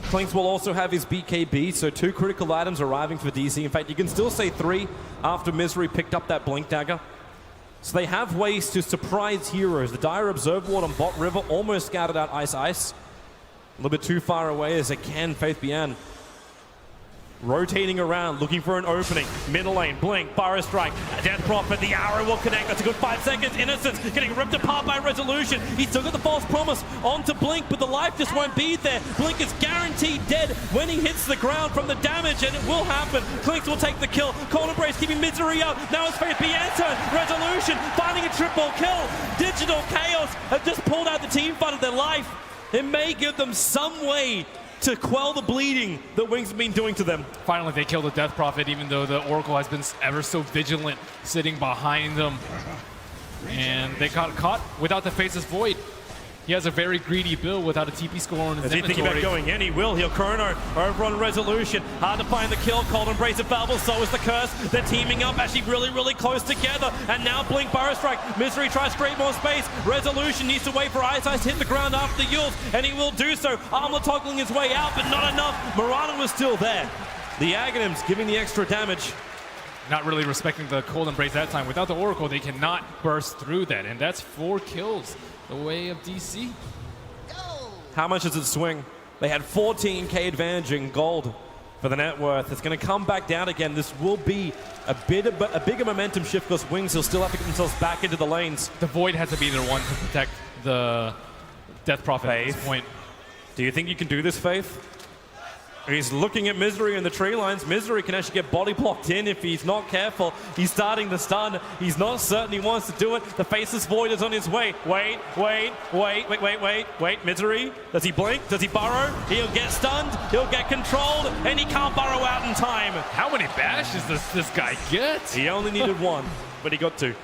Clinks will also have his BKB, so 2 critical items arriving for DC. In fact, you can still say 3 after Misery picked up that Blink Dagger. So they have ways to surprise heroes. The Dire Observe Ward on bot river almost scouted out Ice. A little bit too far away as it can, Faith Bian. Rotating around, looking for an opening. Middle lane, Blink, Burrow Strike, Death Prophet, the arrow will connect. That's a good 5 seconds. Innocence getting ripped apart by Resolution. He's still got the False Promise onto Blink, but the life just won't be there. Blink is guaranteed dead when he hits the ground from the damage, and it will happen. Clinks will take the kill. Cold Embrace keeping Misery up. Now it's Faith Bian's turn. Resolution finding a triple kill. Digital Chaos have just pulled out the team fight of their life. It may give them some way to quell the bleeding that Wings have been doing to them. Finally, they kill the Death Prophet, even though the Oracle has been ever so vigilant, sitting behind them. And they got caught without the Faceless Void. He has a very greedy build without a TP score on his Is he inventory. thinking about going in? He will. He'll Chrono over on Resolution. Hard to find the kill. Cold Embrace available. So is the Curse. They're teaming up actually really, really close together. And now Blink Burrow Strike. Misery tries to create more space. Resolution needs to wait for Ice to hit the ground after the Yules, and he will do so. Armor toggling his way out, but not enough. Mirana was still there. The Aghanims giving the extra damage. Not really respecting the Cold Embrace that time. Without the Oracle, they cannot burst through that. And that's 4 kills the way of DC. How much does it swing? They had 14k advantage in gold for the net worth. It's going to come back down again. This will be a bigger momentum shift because Wings will still have to get themselves back into the lanes. The Void has to be the one to protect the Death Prophet at this point. Do you think you can do this, Faith? He's looking at Misery in the tree lines. Misery can actually get body blocked in if he's not careful. He's starting to stun. He's not certain he wants to do it. The Faceless Void is on his way. Wait. Misery, does he blink? Does he burrow? He'll get stunned. He'll get controlled, and he can't burrow out in time. How many bashes does this guy get? He only needed 1, but he got 2.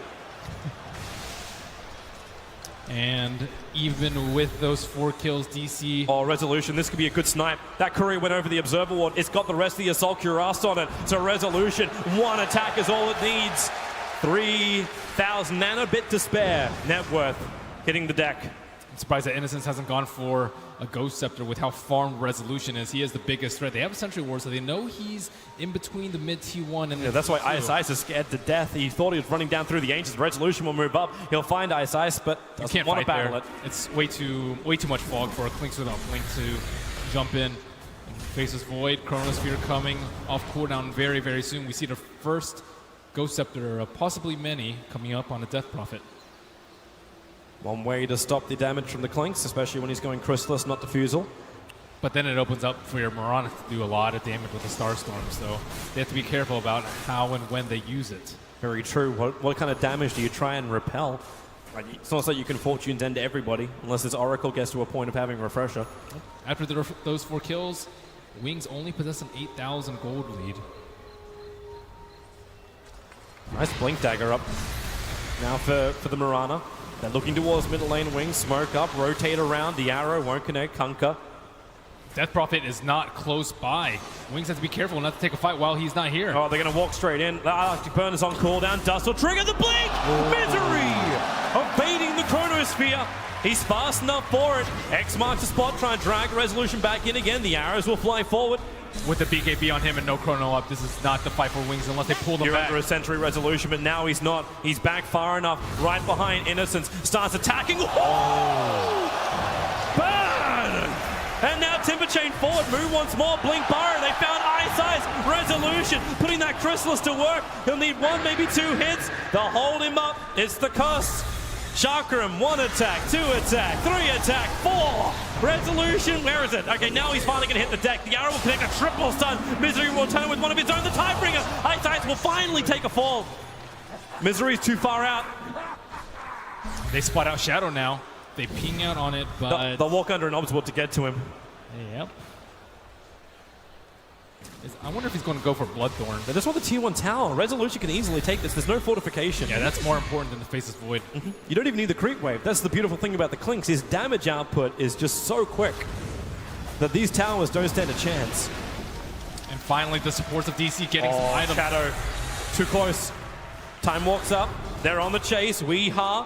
And even with those 4 kills, DC... Oh, Resolution, this could be a good snipe. That courier went over the Observer Ward. It's got the rest of the Assault Cuirass on it. So Resolution, 1 attack is all it needs. 3,000 nanobit to spare. Net worth hitting the deck. surprised that Innocence hasn't gone for a Ghost Scepter with how farmed Resolution is. He is the biggest threat. They have a Sentry Ward, so they know he's in between the mid T1 and Yeah, that's why Ice is scared to death. He thought he was running down through the Ancients. Resolution will move up. He'll find Ice, but you doesn't can't want to fight battle there. it. It's way too much fog for a Clinks without Blink to jump in. And faces Void, Chronosphere coming off cooldown very, very soon. We see the first Ghost Scepter, possibly many, coming up on a Death Prophet. One way to stop the damage from the Clinks, especially when he's going Chrysalis, not Diffusal. But then it opens up for your Mirana to do a lot of damage with the Starstorm, so they have to be careful about how and when they use it. Very true. What kind of damage do you try and repel? Like, it's not like you can Fortune's End to everybody, unless this Oracle gets to a point of having Refresher. After those 4 kills, Wings only possess an 8,000 gold lead. Nice Blink Dagger up. Now for the Mirana. They're looking towards middle lane. Wings, smoke up, rotate around. The arrow won't connect. Kunkka. Death Prophet is not close by. Wings has to be careful not to take a fight while he's not here. Oh, they're going to walk straight in. The Arctic Burn is on cooldown. Dust will trigger the Blink! Misery! Evading the Chronosphere. He's fast enough for it. X marks the spot. Try and drag Resolution back in again. The arrows will fly forward. With the BKB on him and no Chrono up, this is not the fight for Wings unless they pull them You're back. under a Sentry Resolution, but now he's not. He's back far enough. Right behind Innocence. Starts attacking. Oh! Burn! And now Timber Chain forward. Move once more. Blink Bar. They found Ice. Resolution. Putting that Chrysalis to work. He'll need 1, maybe 2 hits. They'll hold him up. It's the curse. Chakram, 1 attack, 2 attack, 3 attack, 4. Resolution, where is it? Okay, now he's finally going to hit the deck. The arrow will connect a triple stun. Misery will turn with one of his own. The Tidebringer. Ice will finally take a fall. Misery's too far out. They spot out Shadow now. They ping out on it, but... They'll walk under an Obsword to get to him. Yep. I wonder if he's going to go for Bloodthorn. They just want the T1 tower. Resolution can easily take this. There's no fortification. Yeah, that's more important than the Faceless Void. You don't even need the creep wave. That's the beautiful thing about the Clinks. His damage output is just so quick that these towers don't stand a chance. And finally, the supports of DC getting some items. Shadow. Too close. Time walks up. They're on the chase. Weeha.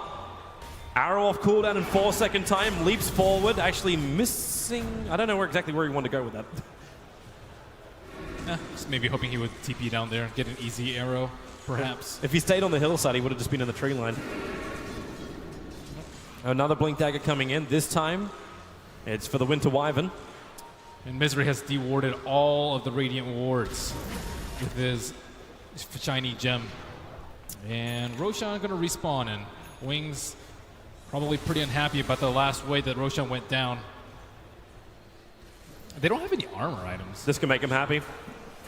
Arrow off cooldown in 4-second time. Leaps forward. Actually missing. I don't know exactly where he wanted to go with that. Just maybe hoping he would TP down there and get an easy arrow, perhaps. If he stayed on the hillside, he would have just been in the tree line. Another Blink Dagger coming in. This time, it's for the Winter Wyvern. And Misery has dewarded all of the Radiant wards with his shiny gem. And Roshan going to respawn, and Wings probably pretty unhappy about the last way that Roshan went down. They don't have any armor items. This can make him happy.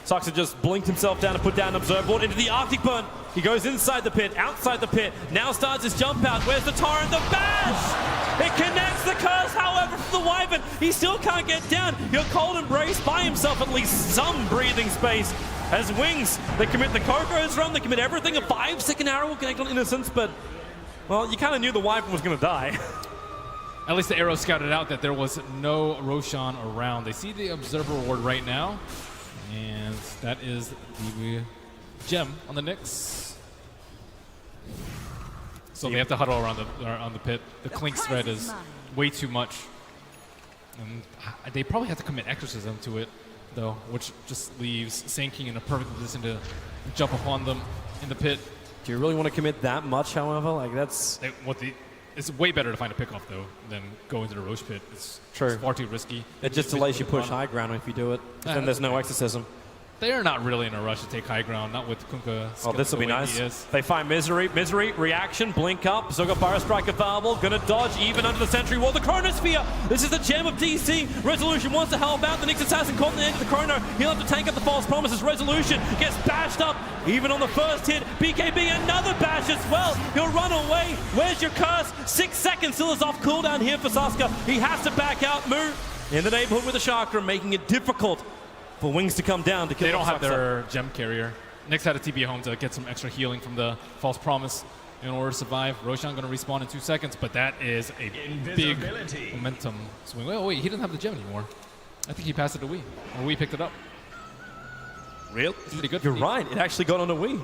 Soxa just blinked himself down and put down an Observe Board into the Arctic Burn. He goes inside the pit, outside the pit. Now starts his jump out. Where's the Torrent? The bash! It connects the curse, however, for the Wyvern. He still can't get down. He'll Cold Embrace, buy himself at least some breathing space. As Wings, they commit the Coco's run, they commit everything. A 5-second arrow will connect on Innocence, but, well, you kind of knew the Wyvern was going to die. At least the arrow scouted out that there was no Roshan around. They see the Observer Ward right now, and that is the gem on the Nyx. So they have to huddle around the pit. The Clink threat is way too much. And they probably have to commit Exorcism to it, though, which just leaves Sand King in a perfect position to jump upon them in the pit. Do you really want to commit that much, however? Like, that's... It's way better to find a pickoff, though, than go into the Roche pit. It's far too risky. It just delays you push high ground if you do it. Then there's no Exorcism. They're not really in a rush to take high ground, not with Kunkka. Oh, this will be nice. They find Misery. Misery, reaction, blink up. Zoga Fire Strike available. Gonna dodge even under the Sentry Wall. The Chronosphere! This is the gem of DC. Resolution wants to help out. The Nyx Assassin caught in the edge of the Chrono. He'll have to tank up the false promises. Resolution gets bashed up. Even on the first hit. BKB, another bash as well. He'll run away. Where's your curse? 6 seconds still is off cooldown here for Saska. He has to back out. Move in the neighborhood with the chakra, making it difficult for Wings to come down to kill. They don't have their gem carrier. Nyx had a TP home to get some extra healing from the false promise in order to survive. Roshan going to respawn in 2 seconds, but that is a big momentum swing. Wait, he doesn't have the gem anymore. I think he passed it to Wii, or Wii picked it up. Real? Pretty good. You're right. It actually got on a Wii.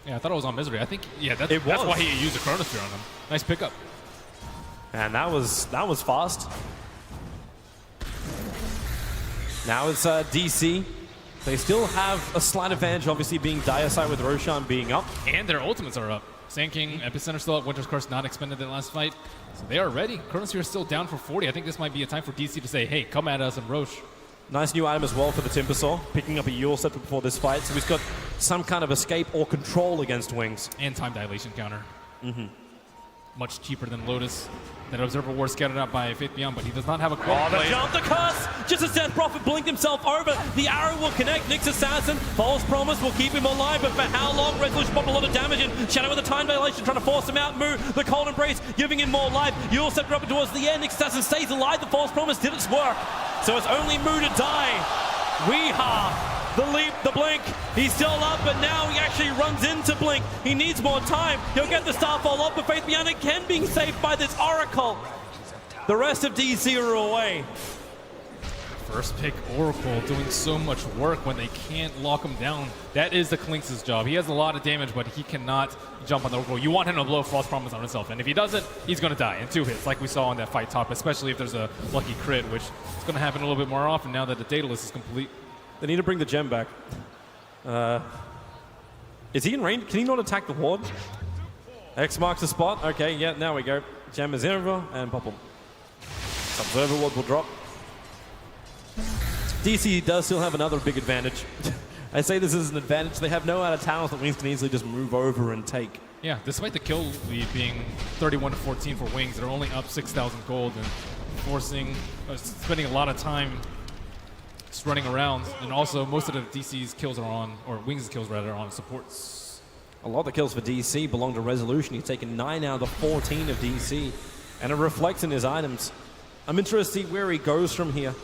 Yeah, I thought it was on Misery. I think, yeah, that's was. why he used a Chronosphere on him. Nice pickup. And that was fast. Now it's DC. They still have a slight advantage, obviously being Dire side with Roshan being up. And their ultimates are up. Sand King, Epicenter still up, Winter's Curse not expended in the last fight. So they are ready. Chronosphere is still down for 40. I think this might be a time for DC to say, hey, come at us and Roche. Nice new item as well for the Timbersaw, picking up a Yule Scepter before this fight. So he's got some kind of escape or control against Wings. And time dilation counter. Much cheaper than Lotus. That Observer Ward scattered out by Faith Beyond, but he does not have a quick Oh, the play. jump, the curse! Just as Death Prophet blinked himself over. The arrow will connect. Nyx Assassin, False Promise will keep him alive, but for how long? Resolution popped a lot of damage in. Shadow with the time dilation trying to force him out. Moo, the Cold Embrace, giving him more life. Yule Scepter up towards the end. Nyx Assassin stays alive. The False Promise did its work. So it's only Moo to die. Weeha! The leap, the blink, he's still up, but now he actually runs into Blink. He needs more time. He'll get the Starfall up, but Faith Beyond again being saved by this Oracle. The rest of DC are away. First pick Oracle doing so much work when they can't lock him down. That is the Klinks' job. He has a lot of damage, but he cannot jump on the Oracle. You want him to blow False Promise on himself, and if he doesn't, he's going to die in 2 hits, like we saw on that fight top, especially if there's a lucky crit, which is going to happen a little bit more often now that the data list is complete. They need to bring the gem back. Is he in range? Can he not attack the ward? X marks the spot. Okay, yeah, now we go. Gem is in over and pop him. Observer ward will drop. DC does still have another big advantage. I say this is an advantage. They have no out of towns that Wings can easily just move over and take. Yeah, despite the kill lead being 31-14 for Wings, they're only up 6,000 gold and spending a lot of time just running around. And also, most of the DC's kills are on, or Wings' kills rather, are on supports. A lot of the kills for DC belong to Resolution. He's taken 9 out of the 14 of DC, and it reflects in his items. I'm interested to see where he goes from here.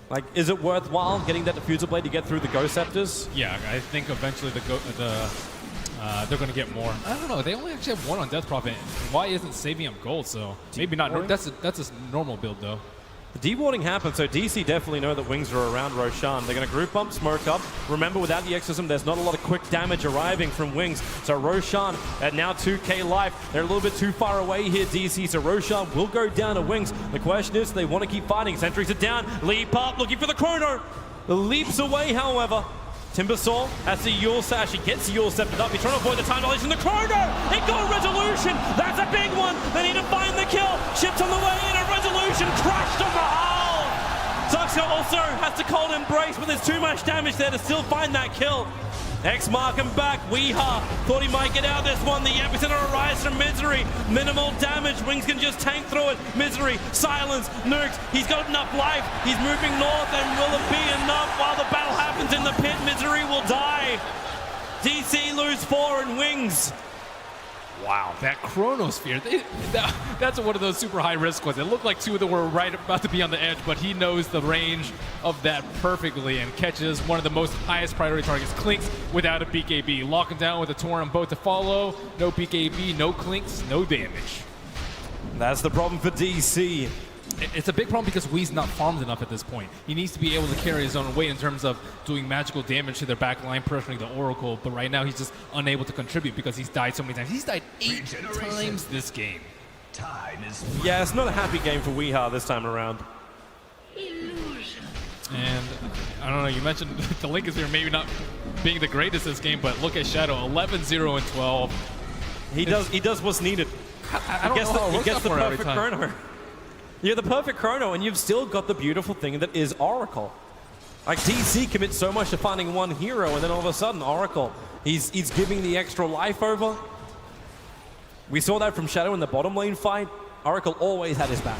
Like, is it worthwhile getting that Diffuser Blade to get through the Ghost Scepters? Yeah, I think eventually they're going to get more. I don't know. They only actually have 1 on Death Prophet. Why isn't saving up gold? So maybe not. That's a normal build though. The dewarding happened, so DC definitely know that Wings are around Roshan. They're going to group up, smoke up. Remember, without the exorcism, there's not a lot of quick damage arriving from Wings. So Roshan at now 2k life. They're a little bit too far away here, DC. So Roshan will go down to Wings. The question is, they want to keep fighting. Sentries are down. Leap up, looking for the chrono. The leaps away, however. Timbersaw has the Yule Sash. He gets the Yule Scepter up. He's trying to avoid the time dilation. The chrono! It got a Resolution! That's a big one! They need to find the kill. Ships on the way in. A Resolution crashed on the hull! Zuxka also has to Cold Embrace, but there's too much damage there to still find that kill. X-Mark him back. Weeha thought he might get out of this one. The epicenter arrives from Misery. Minimal damage. Wings can just tank through it. Misery, silence, nukes. He's got enough life. He's moving north, and will it be enough? While the battle happens in the pit, Misery will die. DC lose 4 and Wings. Wow, that Chronosphere, that's one of those super high risk ones. It looked like 2 of them were right about to be on the edge, but he knows the range of that perfectly and catches one of the most highest priority targets, Klinks, without a BKB. Lock him down with a Tauren boat to follow. No BKB, no Klinks, no damage. That's the problem for DC. It's a big problem because Wee's not farmed enough at this point. He needs to be able to carry his own weight in terms of doing magical damage to their back line, pressuring the Oracle, but right now he's just unable to contribute because he's died so many times. He's died 8 times this game. Yeah, it's not a happy game for Weeha this time around. And I don't know, you mentioned the Link is here maybe not being the greatest this game, but look at Shadow, 11-0 and 12. He does what's needed. I don't know how He gets the for every perfect time. chrono. You're the perfect chrono, and you've still got the beautiful thing that is Oracle. Like, DC commits so much to finding one hero, and then all of a sudden, Oracle, he's giving the extra life over. We saw that from Shadow in the bottom lane fight. Oracle always had his back.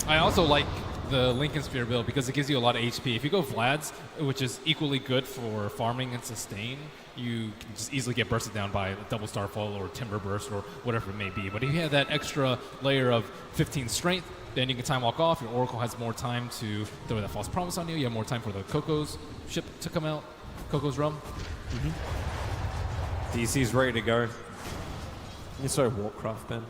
I also like the Lincoln Sphere build because it gives you a lot of HP. If you go Vlad's, which is equally good for farming and sustain, you can just easily get bursted down by a double Starfall or Timber Burst or whatever it may be. But if you have that extra layer of 15 strength, then you can time walk off. Your Oracle has more time to throw that False Promise on you. You have more time for the Coco's ship to come out, Coco's Rum. DC's ready to go. You're so Warcraft, man.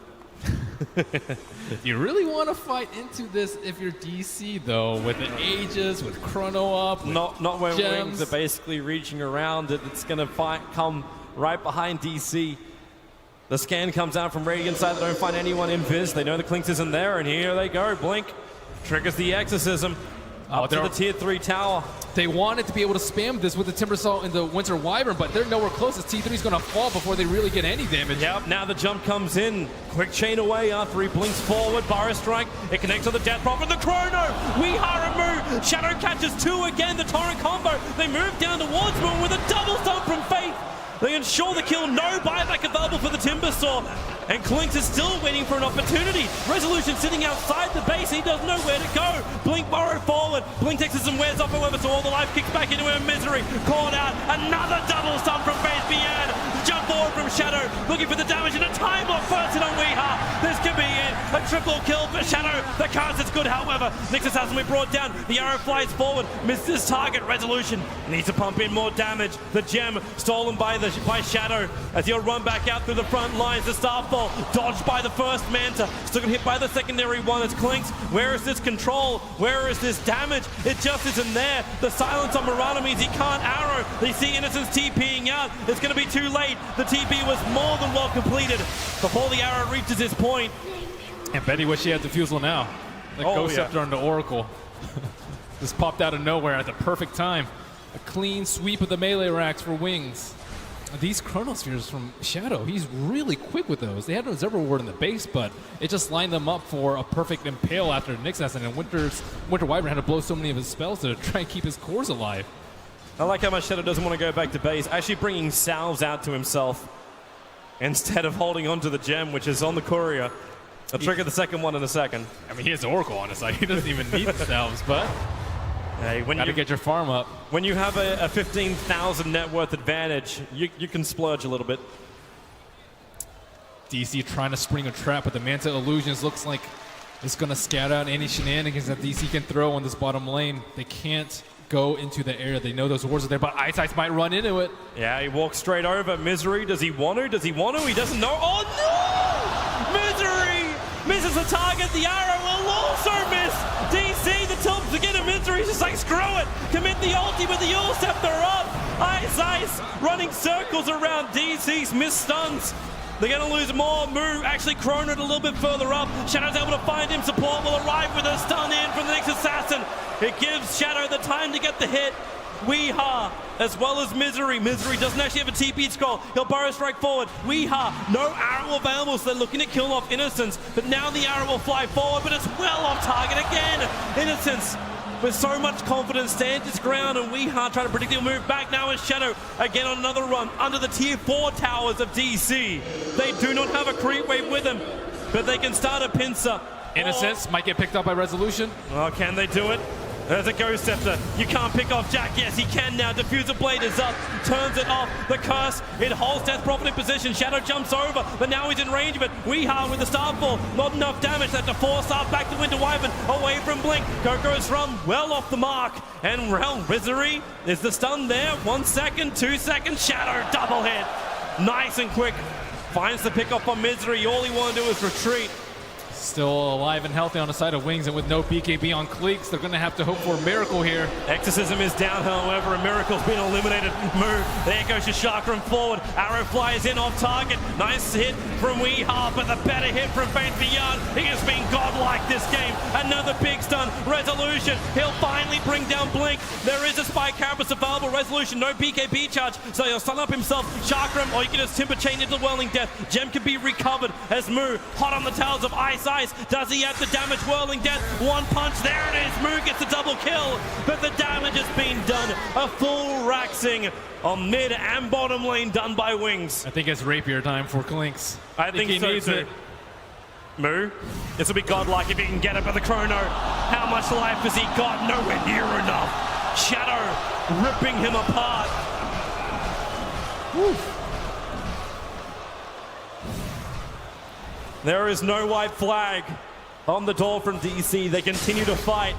You really want to fight into this if you're DC, though, with the Aegis, with Chrono up, with Not when gems. Wings are basically reaching around it. It's going to come right behind DC. The scan comes out from Radiant side. They don't find anyone in Viz. They know the Clinks isn't there, and here they go. Blink triggers the exorcism up to the tier 3 tower. They wanted to be able to spam this with the Timber Saw in the Winter Wyvern, but they're nowhere close as T3 is going to fall before they really get any damage. Yep, now the jump comes in. Quick chain away after he blinks forward. Burrow Strike. It connects to the Death Prophet. The Chrono. Move. Shadow catches 2 again. The Torrent combo. They move down towards Moon with a double stun from Faith. They ensure the kill. No buyback available for the Timbersaw. And Clinks is still waiting for an opportunity. Resolution sitting outside the base. He doesn't know where to go. Blink Burrow forward. Blink Texas and wears off however, so all the life kicks back into her. Misery. Caught out. Another double stun from Faith Bian. Jump forward from Shadow. Looking for the damage and a time lock first in on Weeha. This could be it. A triple kill for Shadow. The cast is good, however. Nixus hasn't been brought down. The arrow flies forward. Misses target. Resolution needs to pump in more damage. The gem stolen by Shadow as he'll run back out through the front lines. The Starfall dodged by the first Manta. Still got hit by the secondary one as Clinks. Where is this control? Where is this damage? It just isn't there. The silence on Murata means he can't arrow. They see Innocence TPing out. It's going to be too late. The TP was more than well completed before the arrow reaches this point. And Betty wish she had Diffusal now. The Ghost Scepter on the Oracle. Just popped out of nowhere at the perfect time. A clean sweep of the melee racks for Wings. These Chronospheres from Shadow, he's really quick with those. They had no Zebra Ward in the base, but it just lined them up for a perfect impale after Nixas, and Winter Wyvern had to blow so many of his spells to try and keep his cores alive. I like how much Shadow doesn't want to go back to base, actually bringing salves out to himself instead of holding on to the gem, which is on the courier. I'll trigger the second one in a second. I mean, he has Oracle on his side. He doesn't even need the salves, but hey, when gotta get your farm up. When you have a 15,000 net worth advantage, you can splurge a little bit. DC trying to spring a trap, but the Manta Illusions looks like it's going to scout out any shenanigans that DC can throw on this bottom lane. They can't go into the area. They know those wards are there, but Ti6 might run into it. Yeah, he walks straight over. Misery, does he want to? Does he want to? He doesn't know. Oh, no! Misery misses the target. The arrow will also miss. DC, the tilt to get a Misery. He's just like, screw it. Commit the ulti with the Yule Scepter up. Ti6 running circles around DC's missed stuns. They're going to lose more. Moo actually chronoed a little bit further up. Shadow's able to find him. Support will arrive with a stun in from the next assassin. It gives Shadow the time to get the hit. Weeha, as well as Misery. Misery doesn't actually have a TP scroll. He'll Burrow Strike forward. Weeha, no arrow available, so they're looking to kill off Innocence. But now the arrow will fly forward, but it's well off target again. Innocence, with so much confidence, stands its ground, and Weeha trying to predict he'll move back now as Shadow again on another run under the tier 4 towers of DC. They do not have a creep wave with them, but they can start a pincer. Innocence might get picked up by Resolution. Oh, can they do it? There's a Ghost Scepter. You can't pick off Jack. Yes, he can now. Diffuser Blade is up. Turns it off. The curse. It holds Death Prophet in position. Shadow jumps over, but now he's in range of it. Weeha with the Starfall. Not enough damage. They have to force up back to Winter Wyvern. Away from Blink. Coco's run well off the mark. And Misery is the stun there. 1 second, 2 seconds. Shadow double hit. Nice and quick. Finds the pickup on Misery. All he wanted to do is retreat. Still alive and healthy on the side of Wings, and with no BKB on Cleeks, they're going to have to hope for a miracle here. Exorcism is down, however, a miracle's been eliminated. Move. There goes Shishakram forward. Arrow flies in off target. Nice hit from Weeha, but the better hit from Faith Beyond. He has been godlike this game. Another big stun. Resolution. He'll finally bring down Blink. There is a Spy Carapace available. Resolution, no BKB charge, so he'll stun up himself. Chakram, or you can just Timber Chain into Whirling Death. Gem can be recovered as Moo, hot on the tails of Ice. Does he have the damage? Whirling Death, one punch, there it is. Moo gets the double kill, but the damage has been done. A full Raxing on mid and bottom lane done by Wings. I think it's rapier time for Clinks. I think he so needs too. it. Moo, this will be godlike if he can get it, but the Chrono, how much life has he got? Nowhere near enough. Shadow ripping him apart. Woo. There is no white flag on the door from DC. They continue to fight.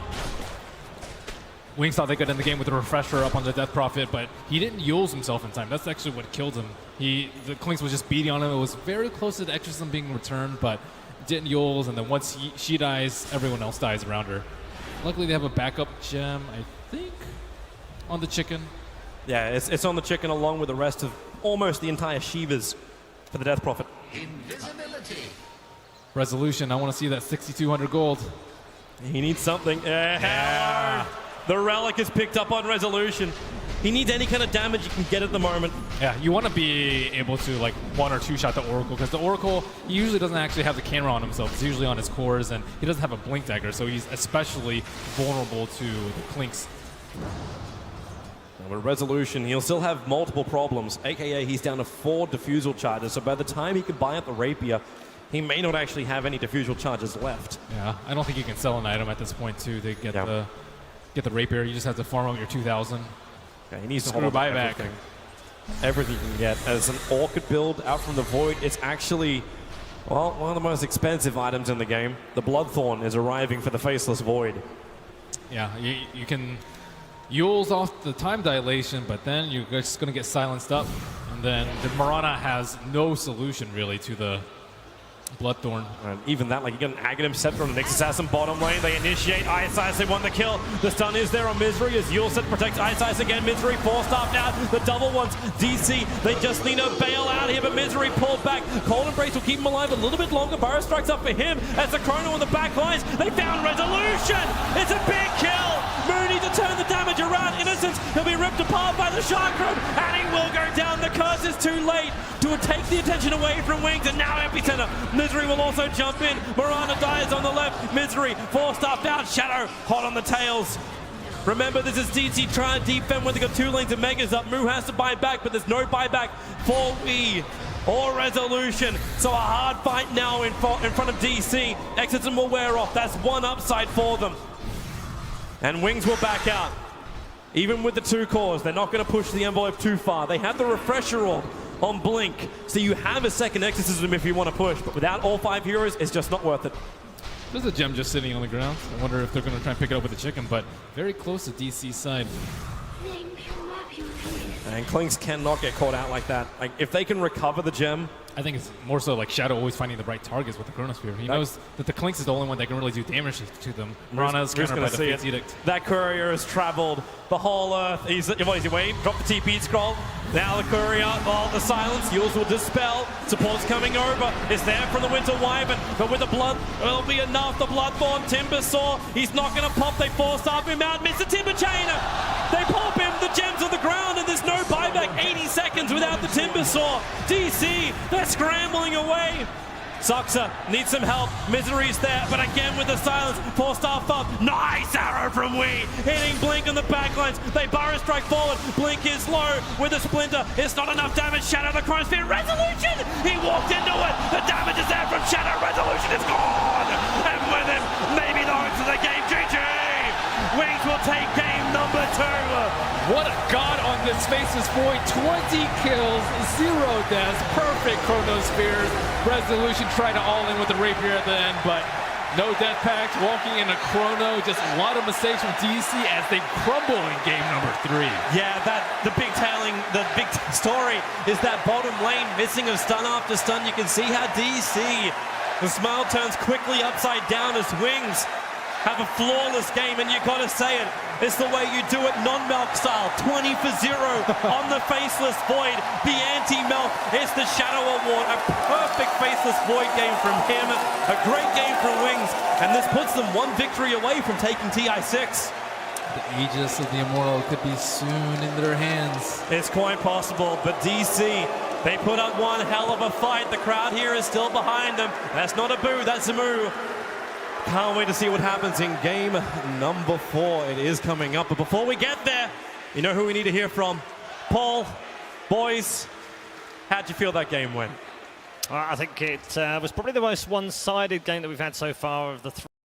Wings thought they could end the game with a refresher up on the Death Prophet, but he didn't Yules himself in time. That's actually what killed him. The Clinks was just beating on him. It was very close to the exorcism being returned, but didn't Yules, and then once she dies, everyone else dies around her. Luckily, they have a backup gem, I think, on the chicken. Yeah, it's on the chicken along with the rest of almost the entire Shivas for the Death Prophet. Resolution, I want to see that 6,200 gold. He needs something. Yeah. The relic is picked up on Resolution. He needs any kind of damage he can get at the moment. Yeah, you want to be able to like 1 or 2 shot the Oracle, because the Oracle, he usually doesn't actually have the camera on himself. It's usually on his cores, and he doesn't have a blink dagger, so he's especially vulnerable to the Clinks. With Resolution, he'll still have multiple problems, aka he's down to 4 diffusal charges, so by the time he can buy up the Rapier, he may not actually have any diffusal charges left. Yeah, I don't think you can sell an item at this point too to get the Rapier. You just have to farm out your 2,000. Okay, he needs to Screw hold on to buyback. everything he can get. As an Orchid build out from the Void, it's actually, well, one of the most expensive items in the game. The Bloodthorn is arriving for the Faceless Void. Yeah, you can Yule's off the time dilation, but then you're just going to get silenced up. And then the Mirana has no solution really to the Bloodthorn. And even that, like, you get an Aghanim Scepter on the Nexus Assassin bottom lane. They initiate Ti6. They want the kill. The stun is there on Misery as Yule set protects Ti6 again. Misery forced up now. The double ones. DC, they just need to bail out here, but Misery pulled back. Cold Embrace will keep him alive a little bit longer. Burrow strikes up for him as the Chrono on the back lines. They found Resolution. It's a big kill. Mooney to turn the damage around. Innocence, he'll be ripped apart by the Shark Room, and he will go down. The curse is too late to take the attention away from Wings, and now Epicenter. Misery will also jump in. Mirana dies on the left. Misery forced up down. Shadow hot on the tails. Remember, this is DC trying to defend when they got 2 lanes of Megas up. Moo has to buy back, but there's no buyback for E or Resolution. So a hard fight now in front of DC. Exiton will wear off. That's one upside for them. And Wings will back out. Even with the 2 cores, they're not going to push the envelope too far. They have the refresher orb on Blink, so you have a second exorcism if you want to push, but without all 5 heroes, it's just not worth it. There's a gem just sitting on the ground. I wonder if they're going to try and pick it up with the chicken, but very close to DC's side. And Clinks cannot get caught out like that. Like, if they can recover the gem, I think it's more so like Shadow always finding the right targets with the Chronosphere. He knows that the Clinks is the only one that can really do damage to them. Mirana's countered by the Fate's Edict. That courier has traveled the whole earth. He's waiting, drop the TP scroll. Now the courier, the silence, Yules will dispel. Support's coming over. It's there from the Winter Wyvern, but with the blood, it'll be enough. The Bloodthorn, Timbersaw, he's not going to pop. They force up him out. Mr. Timber Chainer, they pop him. The gem's on the ground, and there's no buyback. 80 seconds without the Timbersaw. DC, they're scrambling away. Soxa needs some help. Misery's there, but again with the silence, forced off up. Nice arrow from Wee, hitting Blink on the backlines. They burrow strike forward. Blink is low with a splinter. It's not enough damage. Shadow the Chronosphere. Resolution! He walked into it. The damage is there from Shadow. Resolution is gone. And with him, maybe the hopes of the game. GG! Wings will take game number 2. What a god on this Faceless Void. 20 kills, 0 deaths, perfect Chronospheres. Resolution tried to all in with the Rapier at the end, but no death packs, walking in a Chrono. Just a lot of mistakes from DC as they crumble in game number 3. Yeah, the big story is that bottom lane missing of stun after stun. You can see how DC, the smile turns quickly upside down as Wings have a flawless game, and you gotta say it. It's the way you do it, non-Melk style. 20 for 0 on the Faceless Void. The anti-Melk, it's the Shadow Award. A perfect Faceless Void game from him. A great game from Wings. And this puts them 1 victory away from taking Ti6. The Aegis of the Immortal could be soon in their hands. It's quite possible, but DC, they put up one hell of a fight. The crowd here is still behind them. That's not a boo, that's a moo. Can't wait to see what happens in game number 4. It is coming up. But before we get there, you know who we need to hear from? Paul, boys, how'd you feel that game went? I think it was probably the most one-sided game that we've had so far of the 3.